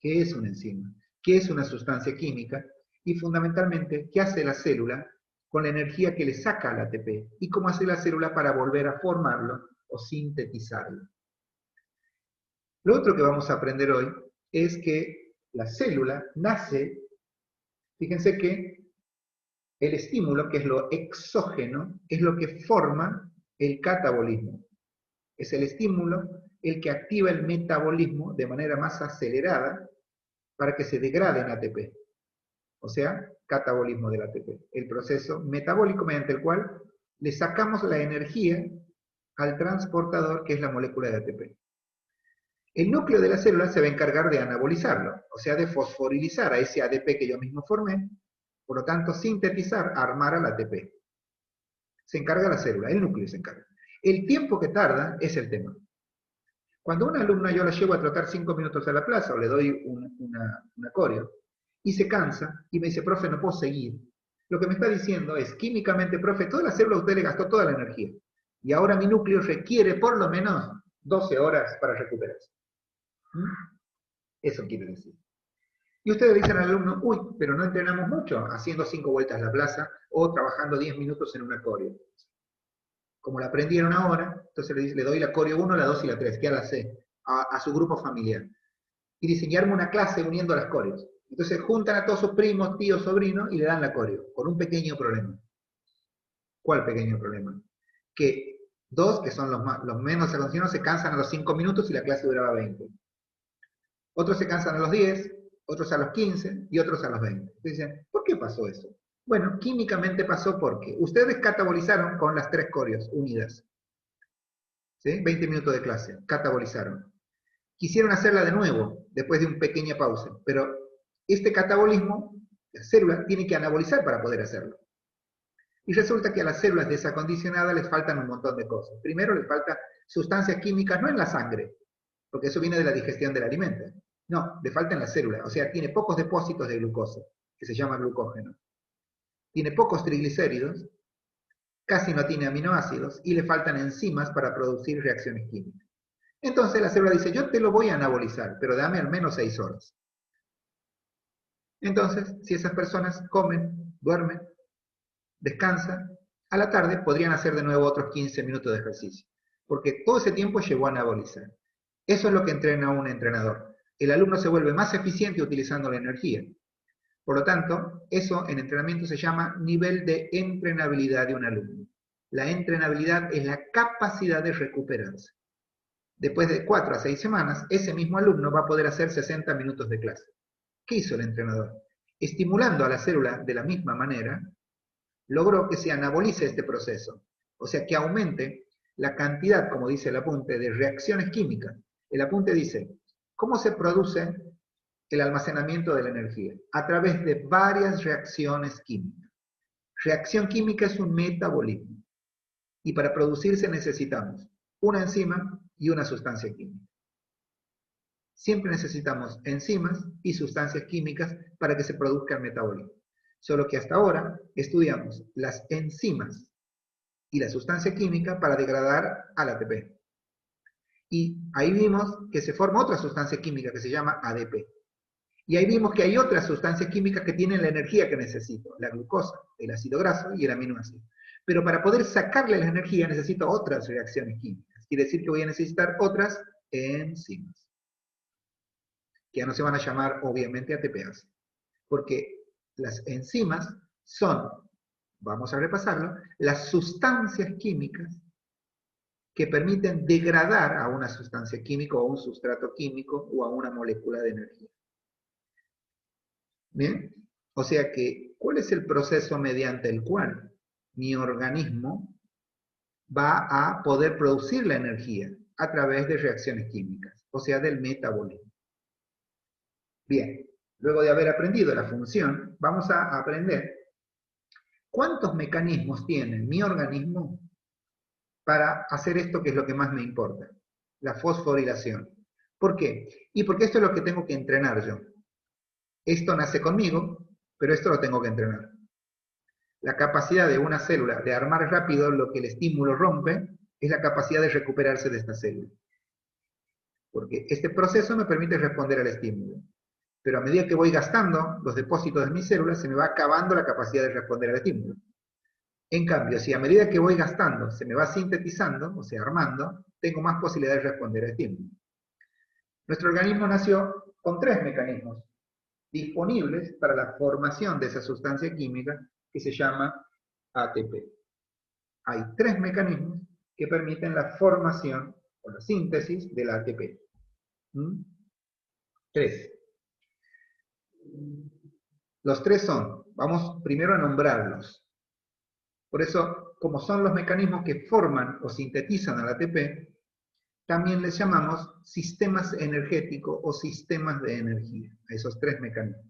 qué es una enzima, qué es una sustancia química y fundamentalmente qué hace la célula con la energía que le saca al ATP y cómo hace la célula para volver a formarlo o sintetizarlo. Lo otro que vamos a aprender hoy es que la célula nace, fíjense que el estímulo, que es lo exógeno, es lo que forma el catabolismo. Es el estímulo el que activa el metabolismo de manera más acelerada para que se degrade en ATP. O sea, catabolismo del ATP. El proceso metabólico mediante el cual le sacamos la energía al transportador que es la molécula de ATP. El núcleo de la célula se va a encargar de anabolizarlo, o sea, de fosforilizar a ese ADP que yo mismo formé, por lo tanto, sintetizar, armar al ATP. Se encarga la célula, el núcleo se encarga. El tiempo que tarda es el tema. Cuando una alumna yo la llevo a trotar 5 minutos a la plaza o le doy una coreo y se cansa y me dice, profe, no puedo seguir, lo que me está diciendo es, químicamente, profe, toda la célula usted le gastó toda la energía y ahora mi núcleo requiere por lo menos 12 horas para recuperarse. Eso quiere decir. Y ustedes dicen al alumno, uy, pero no entrenamos mucho haciendo 5 vueltas a la plaza o trabajando 10 minutos en una coreo. Como la aprendieron ahora, entonces le doy la coreo 1, la 2 y la 3, que ya la sé, a su grupo familiar. Y diseñarme una clase uniendo las coreos. Entonces juntan a todos sus primos, tíos, sobrinos y le dan la coreo, con un pequeño problema. ¿Cuál pequeño problema? Que 2, que son los menos acondicionados, se cansan a los 5 minutos y la clase duraba 20. Otros se cansan a los 10, otros a los 15 y otros a los 20. Entonces dicen, ¿por qué pasó eso? Bueno, químicamente pasó porque ustedes catabolizaron con las 3 coreos unidas. ¿Sí? 20 minutos de clase, catabolizaron. Quisieron hacerla de nuevo, después de una pequeña pausa, pero este catabolismo, la célula tiene que anabolizar para poder hacerlo. Y resulta que a las células desacondicionadas les faltan un montón de cosas. Primero les faltan sustancias químicas, no en la sangre, porque eso viene de la digestión del alimento. No, le falta en la célula, o sea, tiene pocos depósitos de glucosa, que se llama glucógeno. Tiene pocos triglicéridos, casi no tiene aminoácidos, y le faltan enzimas para producir reacciones químicas. Entonces la célula dice, yo te lo voy a anabolizar, pero dame al menos 6 horas. Entonces, si esas personas comen, duermen, descansan, a la tarde podrían hacer de nuevo otros 15 minutos de ejercicio, porque todo ese tiempo llevó a anabolizar. Eso es lo que entrena un entrenador. El alumno se vuelve más eficiente utilizando la energía. Por lo tanto, eso en entrenamiento se llama nivel de entrenabilidad de un alumno. La entrenabilidad es la capacidad de recuperarse. Después de 4 a 6 semanas, ese mismo alumno va a poder hacer 60 minutos de clase. ¿Qué hizo el entrenador? Estimulando a la célula de la misma manera, logró que se anabolice este proceso. O sea, que aumente la cantidad, como dice el apunte, de reacciones químicas. El apunte dice, ¿cómo se produce el almacenamiento de la energía? A través de varias reacciones químicas. Reacción química es un metabolismo. Y para producirse necesitamos una enzima y una sustancia química. Siempre necesitamos enzimas y sustancias químicas para que se produzca el metabolismo. Solo que hasta ahora estudiamos las enzimas y la sustancia química para degradar al ATP. Y ahí vimos que se forma otra sustancia química que se llama ADP. Y ahí vimos que hay otras sustancias químicas que tienen la energía que necesito, la glucosa, el ácido graso y el aminoácido. Pero para poder sacarle la energía necesito otras reacciones químicas. Quiere decir que voy a necesitar otras enzimas, que ya no se van a llamar obviamente ATPas, porque las enzimas son, vamos a repasarlo, las sustancias químicas que permiten degradar a una sustancia química o a un sustrato químico o a una molécula de energía. ¿Bien? O sea que, ¿cuál es el proceso mediante el cual mi organismo va a poder producir la energía? A través de reacciones químicas, o sea, del metabolismo. Bien, luego de haber aprendido la función, vamos a aprender cuántos mecanismos tiene mi organismo para hacer esto que es lo que más me importa, la fosforilación. ¿Por qué? Y porque esto es lo que tengo que entrenar yo. Esto nace conmigo, pero esto lo tengo que entrenar. La capacidad de una célula de armar rápido lo que el estímulo rompe es la capacidad de recuperarse de esta célula. Porque este proceso me permite responder al estímulo. Pero a medida que voy gastando los depósitos de mis células, se me va acabando la capacidad de responder al estímulo. En cambio, si a medida que voy gastando se me va sintetizando, o sea, armando, tengo más posibilidad de responder al estímulo. Nuestro organismo nació con 3 mecanismos disponibles para la formación de esa sustancia química que se llama ATP. Hay 3 mecanismos que permiten la formación o la síntesis del ATP. 3. Los 3 son, vamos primero a nombrarlos. Por eso, como son los mecanismos que forman o sintetizan al ATP, también les llamamos sistemas energéticos o sistemas de energía, a esos 3 mecanismos.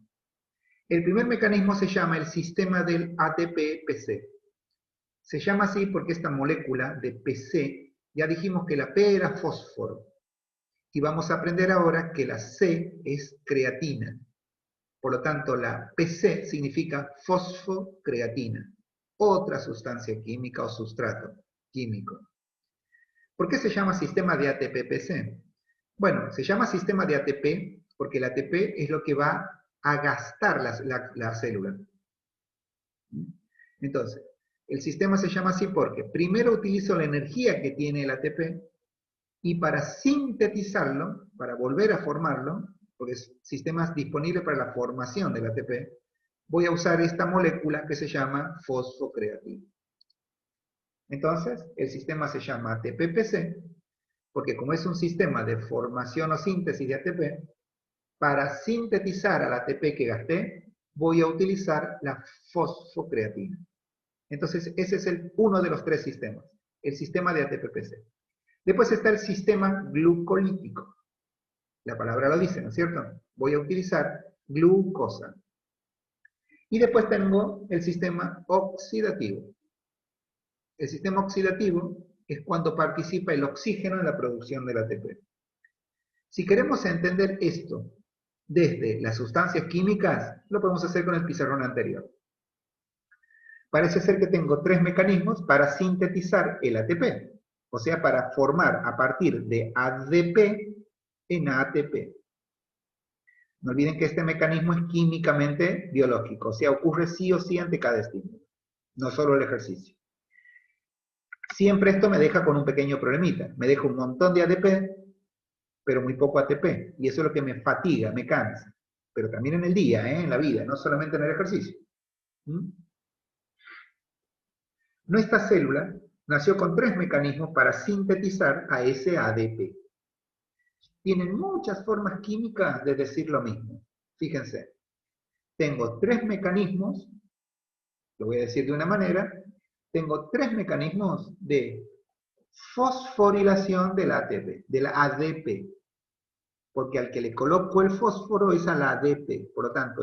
El primer mecanismo se llama el sistema del ATP-PC. Se llama así porque esta molécula de PC, ya dijimos que la P era fósforo, y vamos a aprender ahora que la C es creatina. Por lo tanto, la PC significa fosfocreatina, otra sustancia química o sustrato químico. ¿Por qué se llama sistema de ATP-PC? Bueno, se llama sistema de ATP porque el ATP es lo que va a gastar la célula. Entonces, el sistema se llama así porque primero utilizo la energía que tiene el ATP y para sintetizarlo, para volver a formarlo, porque es sistemas disponibles para la formación del ATP, voy a usar esta molécula que se llama fosfocreatina. Entonces, el sistema se llama ATP-PC, porque como es un sistema de formación o síntesis de ATP, para sintetizar al ATP que gasté, voy a utilizar la fosfocreatina. Entonces, ese es uno de los 3 sistemas, el sistema de ATP-PC. Después está el sistema glucolítico. La palabra lo dice, ¿no es cierto? Voy a utilizar glucosa. Y después tengo el sistema oxidativo. El sistema oxidativo es cuando participa el oxígeno en la producción del ATP. Si queremos entender esto desde las sustancias químicas, lo podemos hacer con el pizarrón anterior. Parece ser que tengo 3 mecanismos para sintetizar el ATP, o sea, para formar a partir de ADP en ATP. No olviden que este mecanismo es químicamente biológico, o sea, ocurre sí o sí ante cada estímulo, no solo el ejercicio. Siempre esto me deja con un pequeño problemita, me deja un montón de ADP, pero muy poco ATP, y eso es lo que me fatiga, me cansa, pero también en el día, en la vida, no solamente en el ejercicio. Nuestra célula nació con 3 mecanismos para sintetizar a ese ADP. Tienen muchas formas químicas de decir lo mismo. Fíjense, tengo 3 mecanismos, lo voy a decir de una manera, tengo 3 mecanismos de fosforilación del ATP, del ADP, porque al que le coloco el fósforo es al ADP, por lo tanto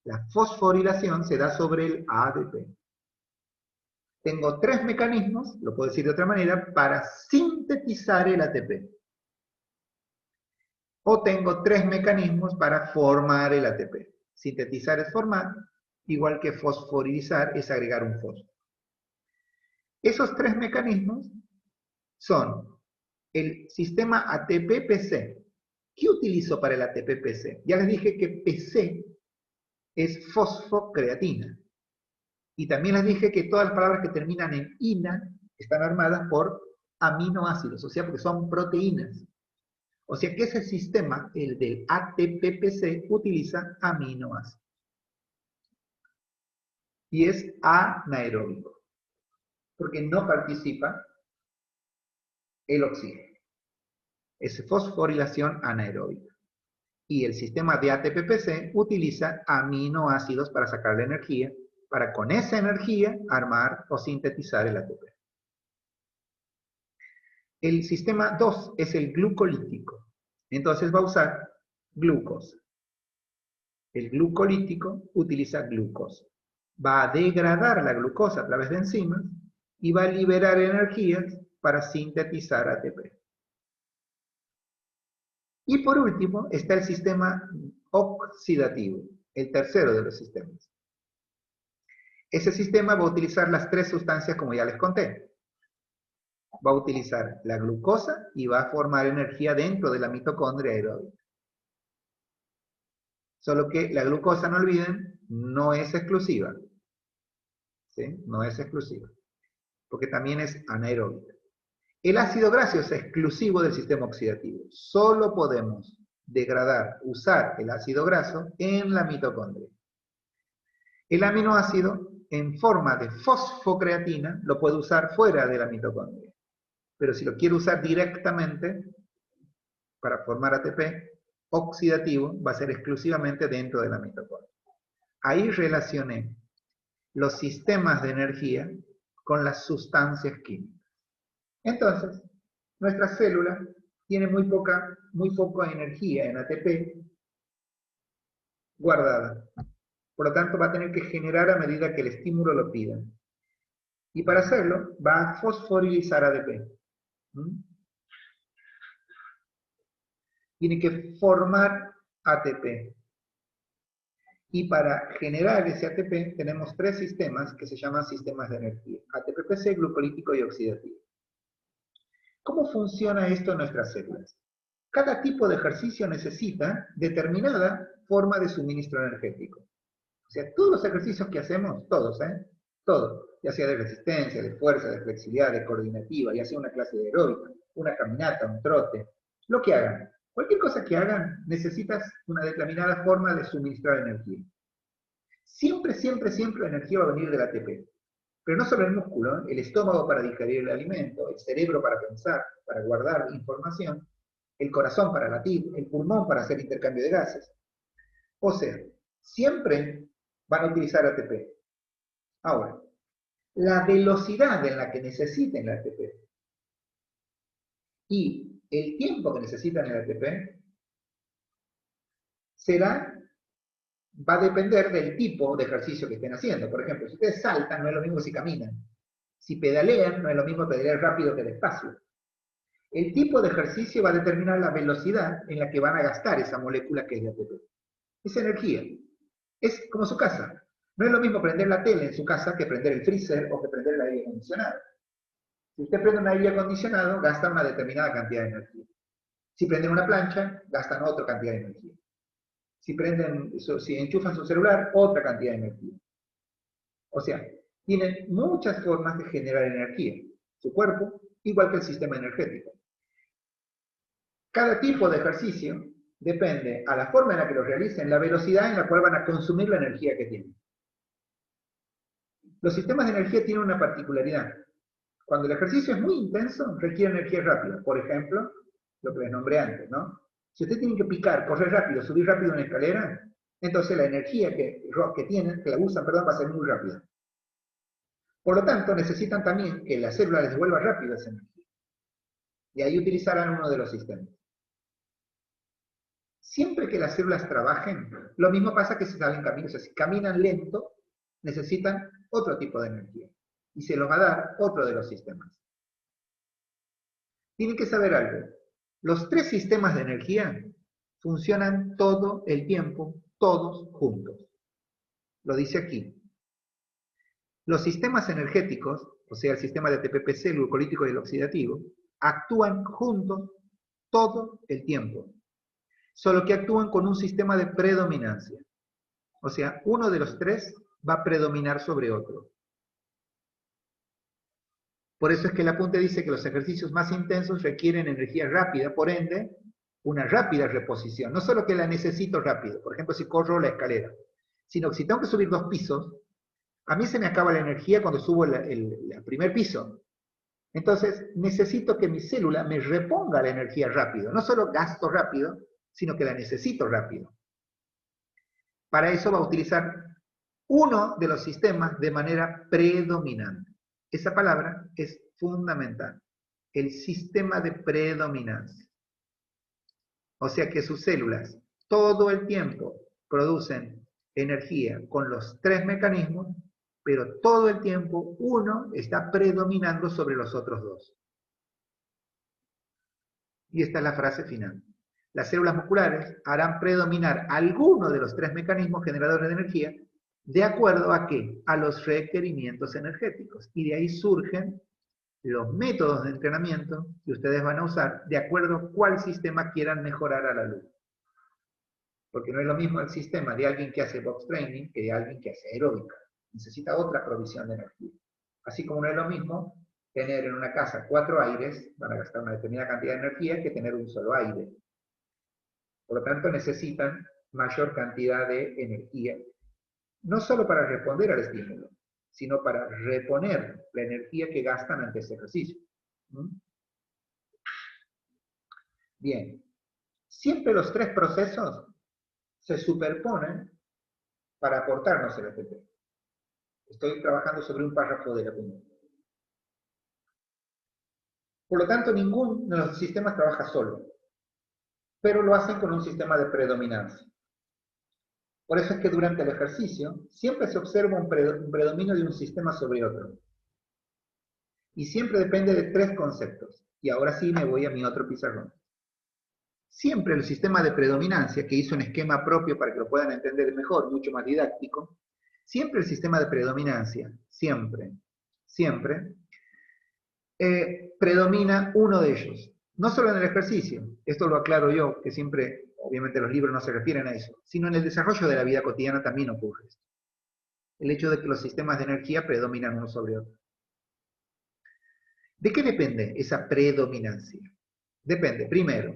la fosforilación se da sobre el ADP. Tengo 3 mecanismos, lo puedo decir de otra manera, para sintetizar el ATP. O tengo tres mecanismos para formar el ATP. Sintetizar es formar, igual que fosforilizar es agregar un fósforo. Esos tres mecanismos son el sistema ATP-PC. ¿Qué utilizo para el ATP-PC? Ya les dije que PC es fosfocreatina. Y también les dije que todas las palabras que terminan en ina están armadas por aminoácidos, o sea, porque son proteínas. O sea que ese sistema, el del ATP-PC, utiliza aminoácidos. Y es anaeróbico, porque no participa el oxígeno. Es fosforilación anaeróbica. Y el sistema de ATP-PC utiliza aminoácidos para sacar la energía, para con esa energía armar o sintetizar el ATP. El sistema 2 es el glucolítico. Entonces va a usar glucosa. El glucolítico utiliza glucosa. Va a degradar la glucosa a través de enzimas y va a liberar energías para sintetizar ATP. Y por último está el sistema oxidativo, el tercero de los sistemas. Ese sistema va a utilizar las tres sustancias como ya les conté. Va a utilizar la glucosa y va a formar energía dentro de la mitocondria aeróbica. Solo que la glucosa, no olviden, no es exclusiva. ¿Sí? No es exclusiva. Porque también es anaeróbica. El ácido graso es exclusivo del sistema oxidativo. Solo podemos degradar, usar el ácido graso en la mitocondria. El aminoácido, en forma de fosfocreatina, lo puedo usar fuera de la mitocondria. Pero si lo quiero usar directamente para formar ATP oxidativo, va a ser exclusivamente dentro de la mitocondria. Ahí relacioné los sistemas de energía con las sustancias químicas. Entonces, nuestra célula tiene muy poca energía en ATP guardada. Por lo tanto, va a tener que generar a medida que el estímulo lo pida. Y para hacerlo, va a fosforilizar ATP. Tiene que formar ATP. Y para generar ese ATP tenemos tres sistemas que se llaman sistemas de energía. ATP-PC, glucolítico y oxidativo. ¿Cómo funciona esto en nuestras células? Cada tipo de ejercicio necesita determinada forma de suministro energético. O sea, todos los ejercicios que hacemos, todos, todos, ya sea de resistencia, de fuerza, de flexibilidad, de coordinativa, ya sea una clase de aeróbica, una caminata, un trote, lo que hagan. Cualquier cosa que hagan, necesitas una determinada forma de suministrar energía. Siempre, siempre, siempre la energía va a venir del ATP. Pero no solo el músculo, el estómago para digerir el alimento, el cerebro para pensar, para guardar información, el corazón para latir, el pulmón para hacer intercambio de gases. O sea, siempre van a utilizar ATP. Ahora, la velocidad en la que necesiten el ATP y el tiempo que necesitan el ATP va a depender del tipo de ejercicio que estén haciendo. Por ejemplo, si ustedes saltan, no es lo mismo si caminan. Si pedalean, no es lo mismo pedalear rápido que despacio. El tipo de ejercicio va a determinar la velocidad en la que van a gastar esa molécula que es de ATP. Es energía. Es como su casa. No es lo mismo prender la tele en su casa que prender el freezer o que prender el aire acondicionado. Si usted prende un aire acondicionado, gasta una determinada cantidad de energía. Si prenden una plancha, gastan otra cantidad de energía. Si enchufan su celular, otra cantidad de energía. O sea, tienen muchas formas de generar energía. Su cuerpo, igual que el sistema energético. Cada tipo de ejercicio depende a la forma en la que lo realicen, la velocidad en la cual van a consumir la energía que tienen. Los sistemas de energía tienen una particularidad. Cuando el ejercicio es muy intenso, requiere energía rápida. Por ejemplo, lo que les nombré antes, ¿no? Si usted tiene que picar, correr rápido, subir rápido una escalera, entonces la energía que tienen, que la usan, perdón, va a ser muy rápida. Por lo tanto, necesitan también que la célula les devuelva rápido esa energía. Y ahí utilizarán uno de los sistemas. Siempre que las células trabajen, lo mismo pasa que si salen caminos. O sea, si caminan lento, necesitan otro tipo de energía. Y se los va a dar otro de los sistemas. Tienen que saber algo. Los tres sistemas de energía funcionan todo el tiempo, todos juntos. Lo dice aquí. Los sistemas energéticos, o sea, el sistema de ATP-PC, el glucolítico y el oxidativo, actúan juntos todo el tiempo, solo que actúan con un sistema de predominancia. O sea, uno de los tres va a predominar sobre otro. Por eso es que el apunte dice que los ejercicios más intensos requieren energía rápida, por ende, una rápida reposición. No solo que la necesito rápido, por ejemplo, si corro la escalera, sino que si tengo que subir 2 pisos, a mí se me acaba la energía cuando subo el primer piso. Entonces, necesito que mi célula me reponga la energía rápido. No solo gasto rápido, sino que la necesito rápido. Para eso va a utilizar uno de los sistemas de manera predominante. Esa palabra es fundamental. El sistema de predominancia. O sea que sus células todo el tiempo producen energía con los tres mecanismos, pero todo el tiempo uno está predominando sobre los otros dos. Y esta es la frase final. Las células musculares harán predominar alguno de los tres mecanismos generadores de energía de acuerdo a ¿qué? A los requerimientos energéticos. Y de ahí surgen los métodos de entrenamiento que ustedes van a usar de acuerdo a cuál sistema quieran mejorar a la luz. Porque no es lo mismo el sistema de alguien que hace box training que de alguien que hace aeróbica. Necesita otra provisión de energía. Así como no es lo mismo tener en una casa 4 aires, van a gastar una determinada cantidad de energía, que tener un solo aire. Por lo tanto, necesitan mayor cantidad de energía, no solo para responder al estímulo, sino para reponer la energía que gastan ante ese ejercicio. Bien, siempre los tres procesos se superponen para aportarnos el ATP. Estoy trabajando sobre un párrafo de la punta. Por lo tanto, ninguno de los sistemas trabaja solo, pero lo hacen con un sistema de predominancia. Por eso es que durante el ejercicio siempre se observa un predominio de un sistema sobre otro. Y siempre depende de tres conceptos. Y ahora sí me voy a mi otro pizarrón. Siempre el sistema de predominancia, que hizo un esquema propio para que lo puedan entender mejor, mucho más didáctico, siempre el sistema de predominancia, siempre, predomina uno de ellos. No solo en el ejercicio, esto lo aclaro yo, que siempre, obviamente los libros no se refieren a eso, sino en el desarrollo de la vida cotidiana también ocurre esto. El hecho de que los sistemas de energía predominan uno sobre otro. ¿De qué depende esa predominancia? Depende, primero,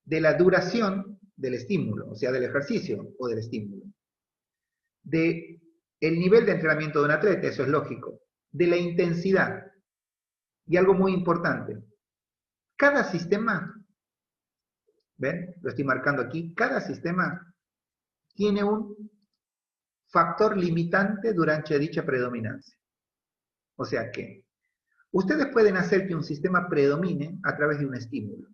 de la duración del estímulo, o sea, del ejercicio o del estímulo. De el nivel de entrenamiento de un atleta, eso es lógico. De la intensidad. Y algo muy importante, cada sistema, ¿ven? Lo estoy marcando aquí, cada sistema tiene un factor limitante durante dicha predominancia. O sea que ustedes pueden hacer que un sistema predomine a través de un estímulo.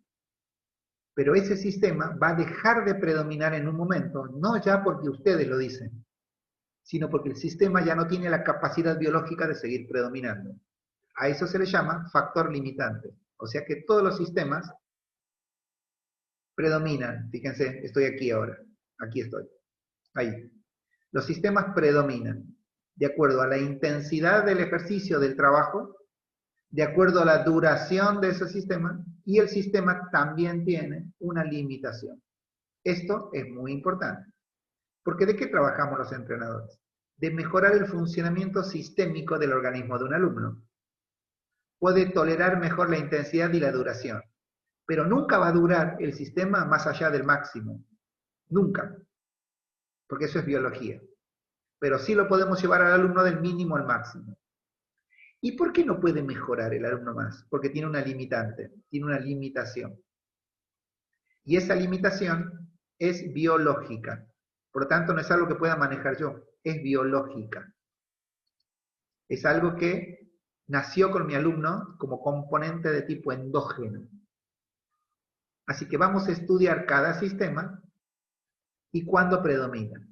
Pero ese sistema va a dejar de predominar en un momento, no ya porque ustedes lo dicen, sino porque el sistema ya no tiene la capacidad biológica de seguir predominando. A eso se le llama factor limitante. O sea que todos los sistemas predominan. Fíjense, estoy aquí ahora. Aquí estoy. Ahí. Los sistemas predominan de acuerdo a la intensidad del ejercicio del trabajo, de acuerdo a la duración de ese sistema, y el sistema también tiene una limitación. Esto es muy importante. Porque ¿de qué trabajamos los entrenadores? De mejorar el funcionamiento sistémico del organismo de un alumno. Puede tolerar mejor la intensidad y la duración, pero nunca va a durar el sistema más allá del máximo. Nunca. Porque eso es biología. Pero sí lo podemos llevar al alumno del mínimo al máximo. ¿Y por qué no puede mejorar el alumno más? Porque tiene una limitante, tiene una limitación. Y esa limitación es biológica. Por lo tanto, no es algo que pueda manejar yo, es biológica. Es algo que nació con mi alumno como componente de tipo endógeno. Así que vamos a estudiar cada sistema y cuándo predomina.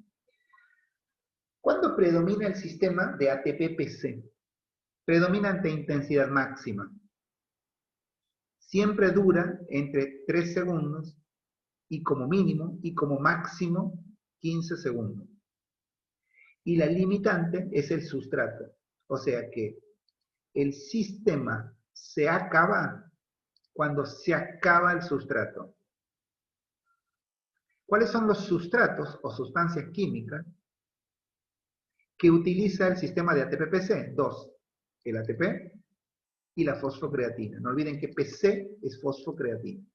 ¿Cuándo predomina el sistema de ATP-PC? Predomina ante intensidad máxima. Siempre dura entre 3 segundos y como mínimo y como máximo 15 segundos. Y la limitante es el sustrato. O sea que el sistema se acaba cuando se acaba el sustrato. ¿Cuáles son los sustratos o sustancias químicas que utiliza el sistema de ATP-PC? Dos, el ATP y la fosfocreatina. No olviden que PC es fosfocreatina.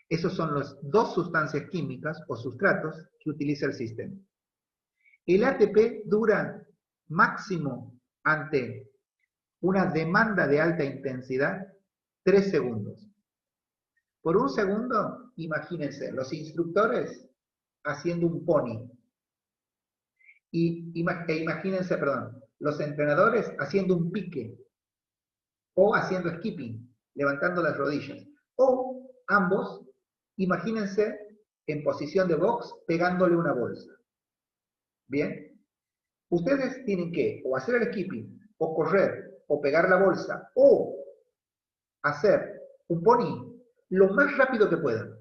Esos son las dos sustancias químicas o sustratos que utiliza el sistema. El ATP dura máximo ante una demanda de alta intensidad 3 segundos. Por un segundo, imagínense, los instructores haciendo un pony. Imagínense, los entrenadores haciendo un pique. O haciendo skipping, levantando las rodillas. O ambos, imagínense en posición de box, pegándole una bolsa. ¿Bien? Ustedes tienen que o hacer el skipping, o correr, o pegar la bolsa, o hacer un pony lo más rápido que puedan.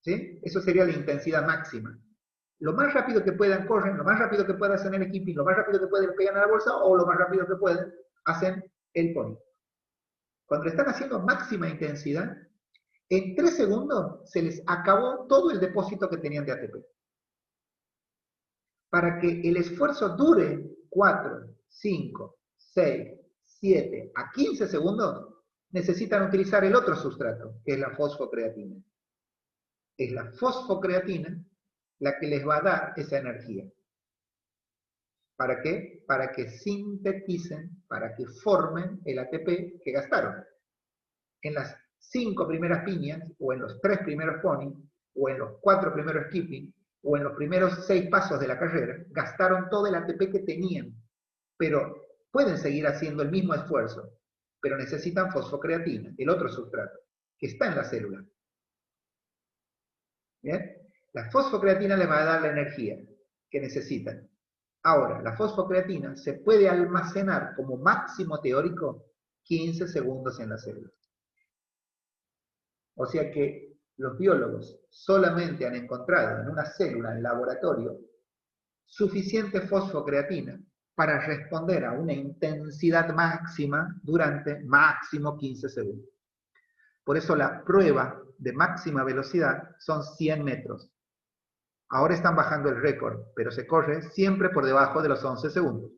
¿Sí? Eso sería la intensidad máxima. Lo más rápido que puedan corren, lo más rápido que puedan hacer el skipping, lo más rápido que pueden pegar a la bolsa, o lo más rápido que pueden hacen el pony. Cuando están haciendo máxima intensidad, en 3 segundos se les acabó todo el depósito que tenían de ATP. Para que el esfuerzo dure 4, 5, 6, 7 a 15 segundos, necesitan utilizar el otro sustrato, que es la fosfocreatina. Es la fosfocreatina la que les va a dar esa energía. ¿Para qué? Para que sinteticen, para que formen el ATP que gastaron. En las 5 primeras piñas, o en los 3 primeros pony, o en los 4 primeros skipping, o en los primeros 6 pasos de la carrera, gastaron todo el ATP que tenían. Pero pueden seguir haciendo el mismo esfuerzo, pero necesitan fosfocreatina, el otro sustrato, que está en la célula. ¿Bien? La fosfocreatina les va a dar la energía que necesitan. Ahora, la fosfocreatina se puede almacenar como máximo teórico 15 segundos en la célula. O sea que los biólogos solamente han encontrado en una célula en laboratorio suficiente fosfocreatina para responder a una intensidad máxima durante máximo 15 segundos. Por eso la prueba de máxima velocidad son 100 metros. Ahora están bajando el récord, pero se corre siempre por debajo de los 11 segundos.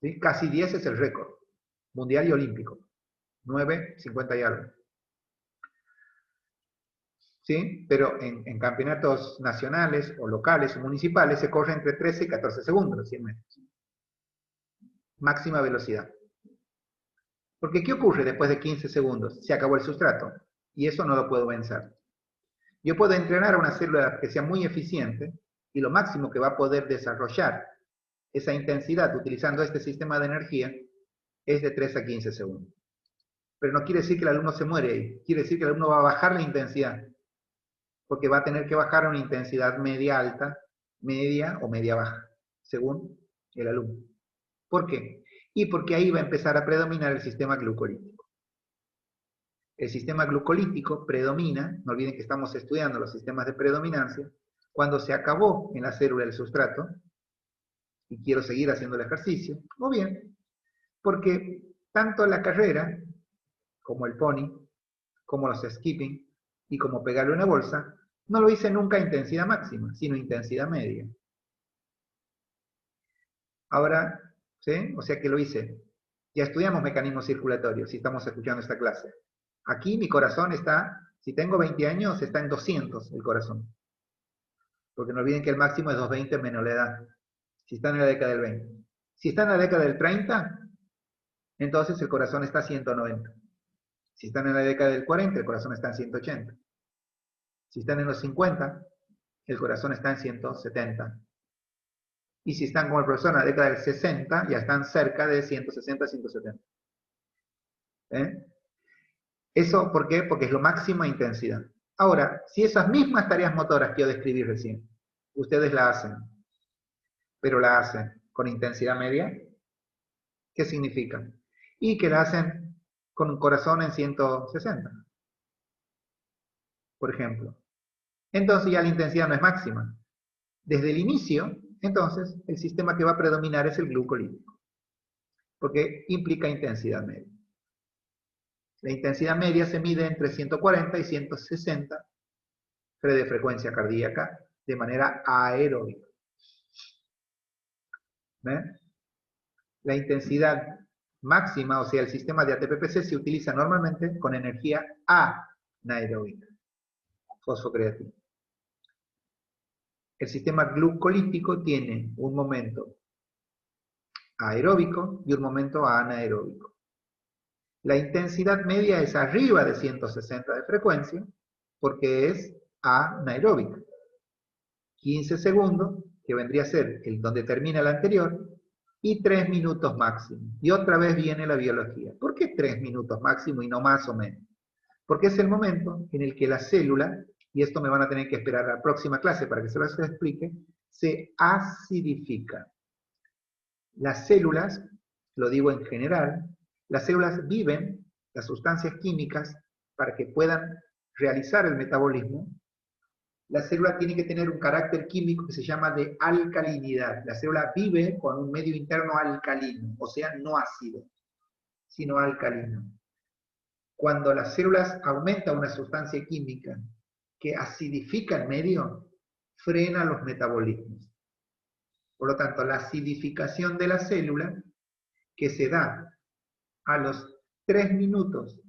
¿Sí? Casi 10 es el récord mundial y olímpico. 9, 50 y algo. ¿Sí? Pero en campeonatos nacionales o locales o municipales se corre entre 13 y 14 segundos, 100 metros. Máxima velocidad. Porque ¿qué ocurre después de 15 segundos? Se acabó el sustrato. Y eso no lo puedo vencer. Yo puedo entrenar a una célula que sea muy eficiente y lo máximo que va a poder desarrollar esa intensidad utilizando este sistema de energía es de 3 a 15 segundos. Pero no quiere decir que el alumno se muere ahí. Quiere decir que el alumno va a bajar la intensidad. Porque va a tener que bajar a una intensidad media alta, media o media baja, según el alumno. ¿Por qué? Y porque ahí va a empezar a predominar el sistema glucolítico. El sistema glucolítico predomina, no olviden que estamos estudiando los sistemas de predominancia, cuando se acabó en la célula el sustrato, y quiero seguir haciendo el ejercicio, o bien, porque tanto la carrera, como el pony, como los skipping, y como pegarle una bolsa, no lo hice nunca a intensidad máxima, sino intensidad media. Ahora, ¿sí? O sea que lo hice. Ya estudiamos mecanismos circulatorios, si estamos escuchando esta clase. Aquí mi corazón está, si tengo 20 años, está en 200 el corazón. Porque no olviden que el máximo es 220 menos la edad. Si está en la década del 20. Si está en la década del 30, entonces el corazón está a 190. Si están en la década del 40, el corazón está en 180. Si están en los 50, el corazón está en 170. Y si están como el profesor en la década del 60, ya están cerca de 160, 170. ¿Eso por qué? Porque es lo máxima intensidad. Ahora, si esas mismas tareas motoras que yo describí recién, ustedes la hacen, pero la hacen con intensidad media, ¿qué significa? Y que la hacen con un corazón en 160. por ejemplo. Entonces ya la intensidad no es máxima. Desde el inicio, entonces, el sistema que va a predominar es el glucolítico, porque implica intensidad media. La intensidad media se mide entre 140 y 160 de frecuencia cardíaca de manera aeróbica. ¿Ven? La intensidad máxima, o sea, el sistema de ATP-PC se utiliza normalmente con energía anaeróbica, fosfocreatina. El sistema glucolítico tiene un momento aeróbico y un momento anaeróbico. La intensidad media es arriba de 160 de frecuencia porque es anaeróbica. 15 segundos, que vendría a ser el donde termina el anterior, y 3 minutos máximo. Y otra vez viene la biología. ¿Por qué 3 minutos máximo y no más o menos? Porque es el momento en el que la célula, y esto me van a tener que esperar a la próxima clase para que se los explique, se acidifica. Las células, lo digo en general, las células viven las sustancias químicas para que puedan realizar el metabolismo. La célula tiene que tener un carácter químico que se llama de alcalinidad. La célula vive con un medio interno alcalino, o sea, no ácido, sino alcalino. Cuando las células aumentan una sustancia química que acidifica el medio, frena los metabolismos. Por lo tanto, la acidificación de la célula, que se da a los 3 minutos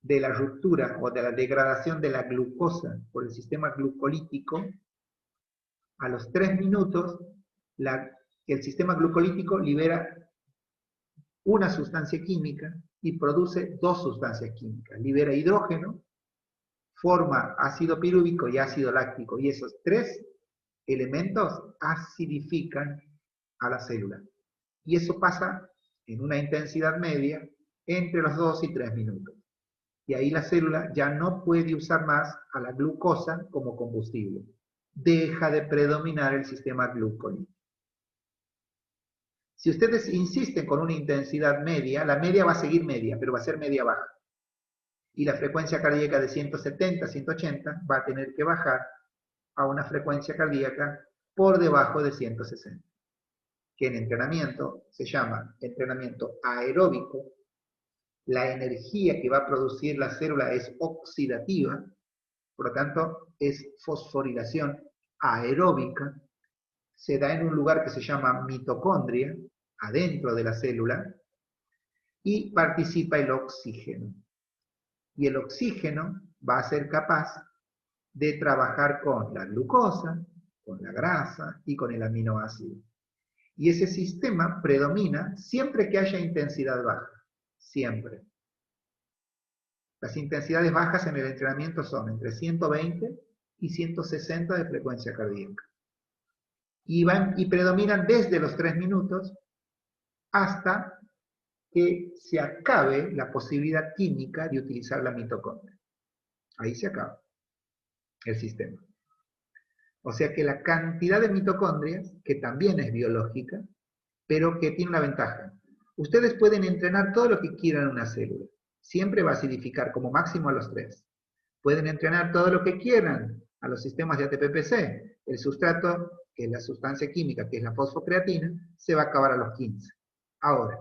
de la ruptura o de la degradación de la glucosa por el sistema glucolítico, a los 3 minutos el sistema glucolítico libera una sustancia química y produce 2 sustancias químicas. Libera hidrógeno, forma ácido pirúvico y ácido láctico, y esos 3 elementos acidifican a la célula. Y eso pasa en una intensidad media entre los 2 y 3 minutos. Y ahí la célula ya no puede usar más a la glucosa como combustible. Deja de predominar el sistema glucolítico. Si ustedes insisten con una intensidad media, la media va a seguir media, pero va a ser media baja. Y la frecuencia cardíaca de 170, 180 va a tener que bajar a una frecuencia cardíaca por debajo de 160. Que en entrenamiento se llama entrenamiento aeróbico. La energía que va a producir la célula es oxidativa, por lo tanto es fosforilación aeróbica, se da en un lugar que se llama mitocondria, adentro de la célula, y participa el oxígeno. Y el oxígeno va a ser capaz de trabajar con la glucosa, con la grasa y con el aminoácido. Y ese sistema predomina siempre que haya intensidad baja. Siempre. Las intensidades bajas en el entrenamiento son entre 120 y 160 de frecuencia cardíaca. Y predominan desde los 3 minutos hasta que se acabe la posibilidad química de utilizar la mitocondria. Ahí se acaba el sistema. O sea que la cantidad de mitocondrias, que también es biológica, pero que tiene una ventaja. Ustedes pueden entrenar todo lo que quieran en una célula. Siempre va a acidificar como máximo a los 3. Pueden entrenar todo lo que quieran a los sistemas de ATP-PC. El sustrato, que es la sustancia química, que es la fosfocreatina, se va a acabar a los 15. Ahora,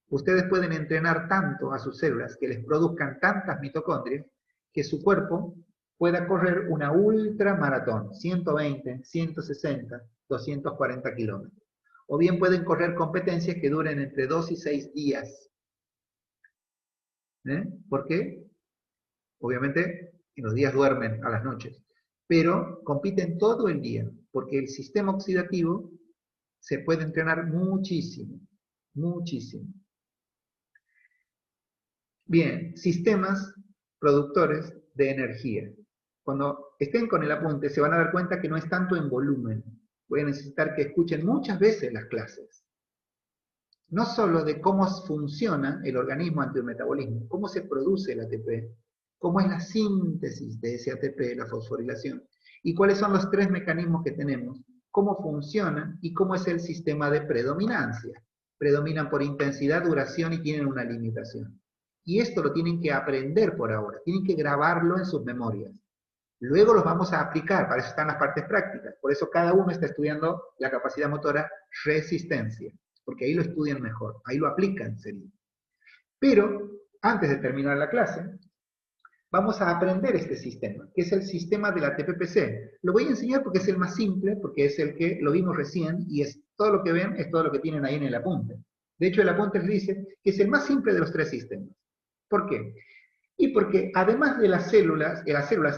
ustedes pueden entrenar tanto a sus células que les produzcan tantas mitocondrias que su cuerpo pueda correr una ultramaratón, 120, 160, 240 kilómetros. O bien pueden correr competencias que duren entre 2 y 6 días. ¿Por qué? Obviamente, en los días duermen a las noches. Pero compiten todo el día, porque el sistema oxidativo se puede entrenar muchísimo, muchísimo. Bien, sistemas productores de energía. Cuando estén con el apunte se van a dar cuenta que no es tanto en volumen. Voy a necesitar que escuchen muchas veces las clases. No solo de cómo funciona el organismo ante el metabolismo, cómo se produce el ATP, cómo es la síntesis de ese ATP, la fosforilación, y cuáles son los 3 mecanismos que tenemos, cómo funcionan y cómo es el sistema de predominancia. Predominan por intensidad, duración y tienen una limitación. Y esto lo tienen que aprender por ahora, tienen que grabarlo en sus memorias. Luego los vamos a aplicar, para eso están las partes prácticas. Por eso cada uno está estudiando la capacidad motora resistencia, porque ahí lo estudian mejor, ahí lo aplican, sería. Pero, antes de terminar la clase, vamos a aprender este sistema, que es el sistema de la TPPC. Lo voy a enseñar porque es el más simple, porque es el que lo vimos recién, y es todo lo que ven, es todo lo que tienen ahí en el apunte. De hecho, el apunte les dice que es el más simple de los tres sistemas. ¿Por qué? Y porque además de las células,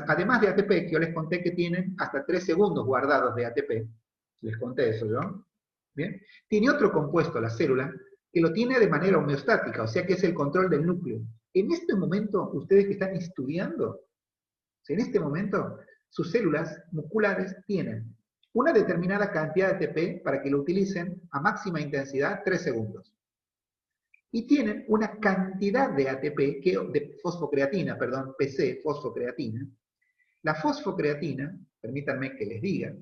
además de ATP, que yo les conté que tienen hasta 3 segundos guardados de ATP, les conté eso yo, ¿bien? Tiene otro compuesto, la célula, que lo tiene de manera homeostática, o sea que es el control del núcleo. En este momento, ustedes que están estudiando, en este momento, sus células musculares tienen una determinada cantidad de ATP para que lo utilicen a máxima intensidad 3 segundos. Y tienen una cantidad de ATP, de fosfocreatina, perdón, PC, fosfocreatina. La fosfocreatina, permítanme que les diga,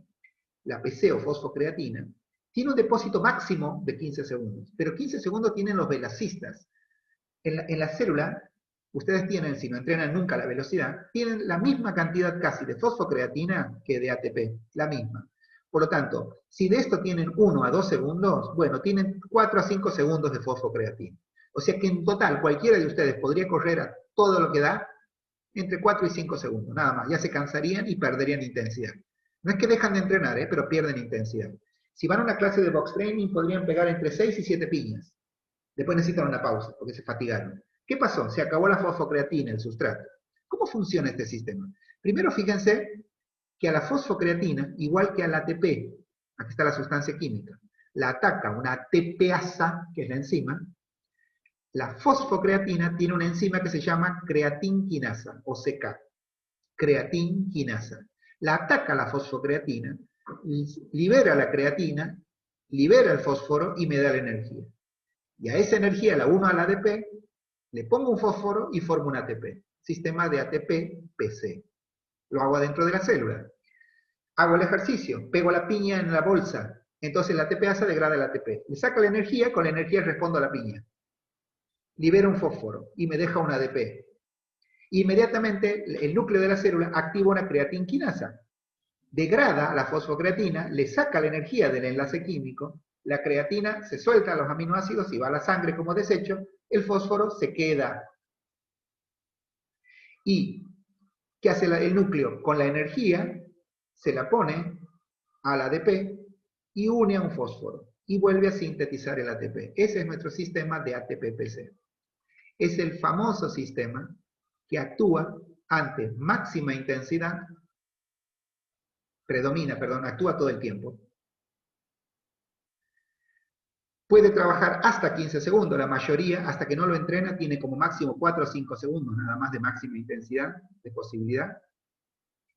la PC o fosfocreatina, tiene un depósito máximo de 15 segundos, pero 15 segundos tienen los velocistas. En la célula, ustedes tienen, si no entrenan nunca la velocidad, tienen la misma cantidad casi de fosfocreatina que de ATP, la misma. Por lo tanto, si de esto tienen 1 a 2 segundos, bueno, tienen 4 a 5 segundos de fosfocreatina. O sea que en total, cualquiera de ustedes podría correr a todo lo que da entre 4 y 5 segundos, nada más. Ya se cansarían y perderían intensidad. No es que dejan de entrenar, pero pierden intensidad. Si van a una clase de box training, podrían pegar entre 6 y 7 piñas. Después necesitan una pausa, porque se fatigaron. ¿Qué pasó? Se acabó la fosfocreatina, el sustrato. ¿Cómo funciona este sistema? Primero, fíjense que a la fosfocreatina, igual que al ATP, aquí está la sustancia química, la ataca una ATPasa, que es la enzima. La fosfocreatina tiene una enzima que se llama creatinquinasa, o CK, creatinquinasa. La ataca la fosfocreatina, libera la creatina, libera el fósforo y me da la energía. Y a esa energía la uno al ADP, le pongo un fósforo y formo un ATP. Sistema de ATP-PC. Lo hago adentro de la célula. Hago el ejercicio, pego la piña en la bolsa, entonces la ATPasa degrada el ATP. Le saca la energía, con la energía respondo a la piña. Libera un fósforo y me deja un ADP. Inmediatamente el núcleo de la célula activa una creatinquinasa. Degrada la fosfocreatina, le saca la energía del enlace químico, la creatina se suelta a los aminoácidos y va a la sangre como desecho, el fósforo se queda. ¿Y qué hace el núcleo? Con la energía se la pone al ADP y une a un fósforo y vuelve a sintetizar el ATP. Ese es nuestro sistema de ATP-PC. Es el famoso sistema que actúa ante máxima intensidad, actúa todo el tiempo. Puede trabajar hasta 15 segundos, la mayoría, hasta que no lo entrena, tiene como máximo 4 o 5 segundos nada más de máxima intensidad, de posibilidad,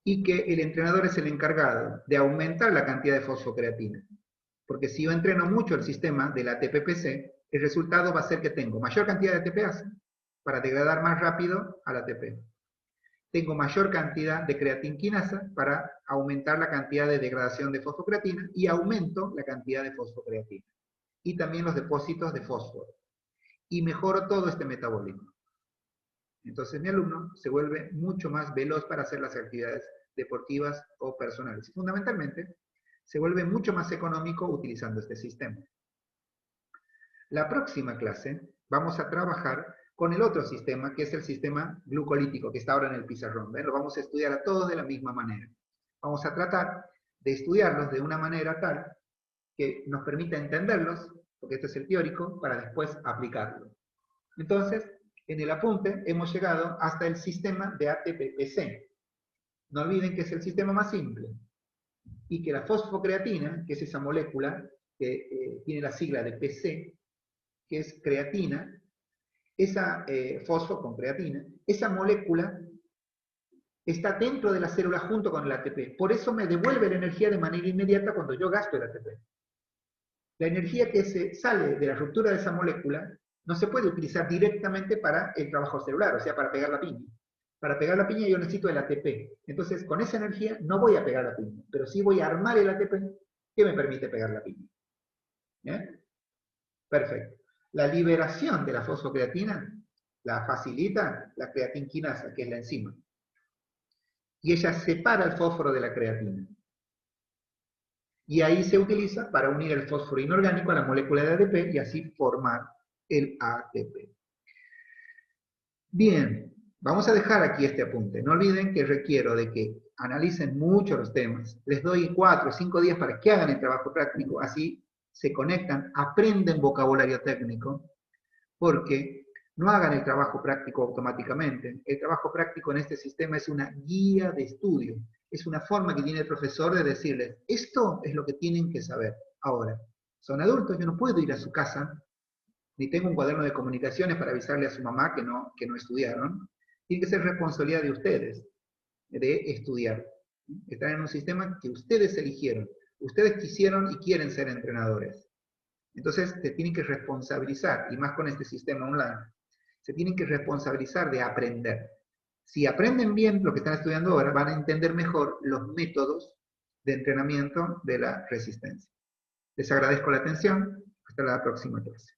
y que el entrenador es el encargado de aumentar la cantidad de fosfocreatina. Porque si yo entreno mucho el sistema del ATP-PC, el resultado va a ser que tengo mayor cantidad de ATPasa para degradar más rápido al ATP. Tengo mayor cantidad de creatinquinasa para aumentar la cantidad de degradación de fosfocreatina y aumento la cantidad de fosfocreatina. Y también los depósitos de fósforo. Y mejoro todo este metabolismo. Entonces mi alumno se vuelve mucho más veloz para hacer las actividades deportivas o personales. Y fundamentalmente, se vuelve mucho más económico utilizando este sistema. La próxima clase vamos a trabajar con el otro sistema, que es el sistema glucolítico, que está ahora en el pizarrón. ¿Ven? Lo vamos a estudiar a todos de la misma manera. Vamos a tratar de estudiarlos de una manera tal que nos permita entenderlos, porque este es el teórico, para después aplicarlo. Entonces, en el apunte hemos llegado hasta el sistema de ATP-PC. No olviden que es el sistema más simple y que la fosfocreatina, que es esa molécula que tiene la sigla de PC, que es creatina, esa fosfo con creatina, esa molécula está dentro de la célula junto con el ATP. Por eso me devuelve la energía de manera inmediata cuando yo gasto el ATP. La energía que se sale de la ruptura de esa molécula no se puede utilizar directamente para el trabajo celular, o sea, para pegar la piña. Para pegar la piña yo necesito el ATP. Entonces, con esa energía no voy a pegar la piña, pero sí voy a armar el ATP que me permite pegar la piña. ¿Bien? Perfecto. La liberación de la fosfocreatina la facilita la creatinquinasa, que es la enzima. Y ella separa el fósforo de la creatina. Y ahí se utiliza para unir el fósforo inorgánico a la molécula de ADP y así formar el ATP. Bien, vamos a dejar aquí este apunte. No olviden que requiero de que analicen mucho los temas. Les doy 4 o 5 días para que hagan el trabajo práctico, así se conectan, aprenden vocabulario técnico, porque no hagan el trabajo práctico automáticamente. El trabajo práctico en este sistema es una guía de estudio. Es una forma que tiene el profesor de decirles, esto es lo que tienen que saber. Ahora, son adultos, yo no puedo ir a su casa, ni tengo un cuaderno de comunicaciones para avisarle a su mamá que no estudiaron. Tiene que ser responsabilidad de ustedes, de estudiar. Están en un sistema que ustedes eligieron. Ustedes quisieron y quieren ser entrenadores. Entonces, se tienen que responsabilizar, y más con este sistema online, se tienen que responsabilizar de aprender. Si aprenden bien lo que están estudiando ahora, van a entender mejor los métodos de entrenamiento de la resistencia. Les agradezco la atención. Hasta la próxima clase.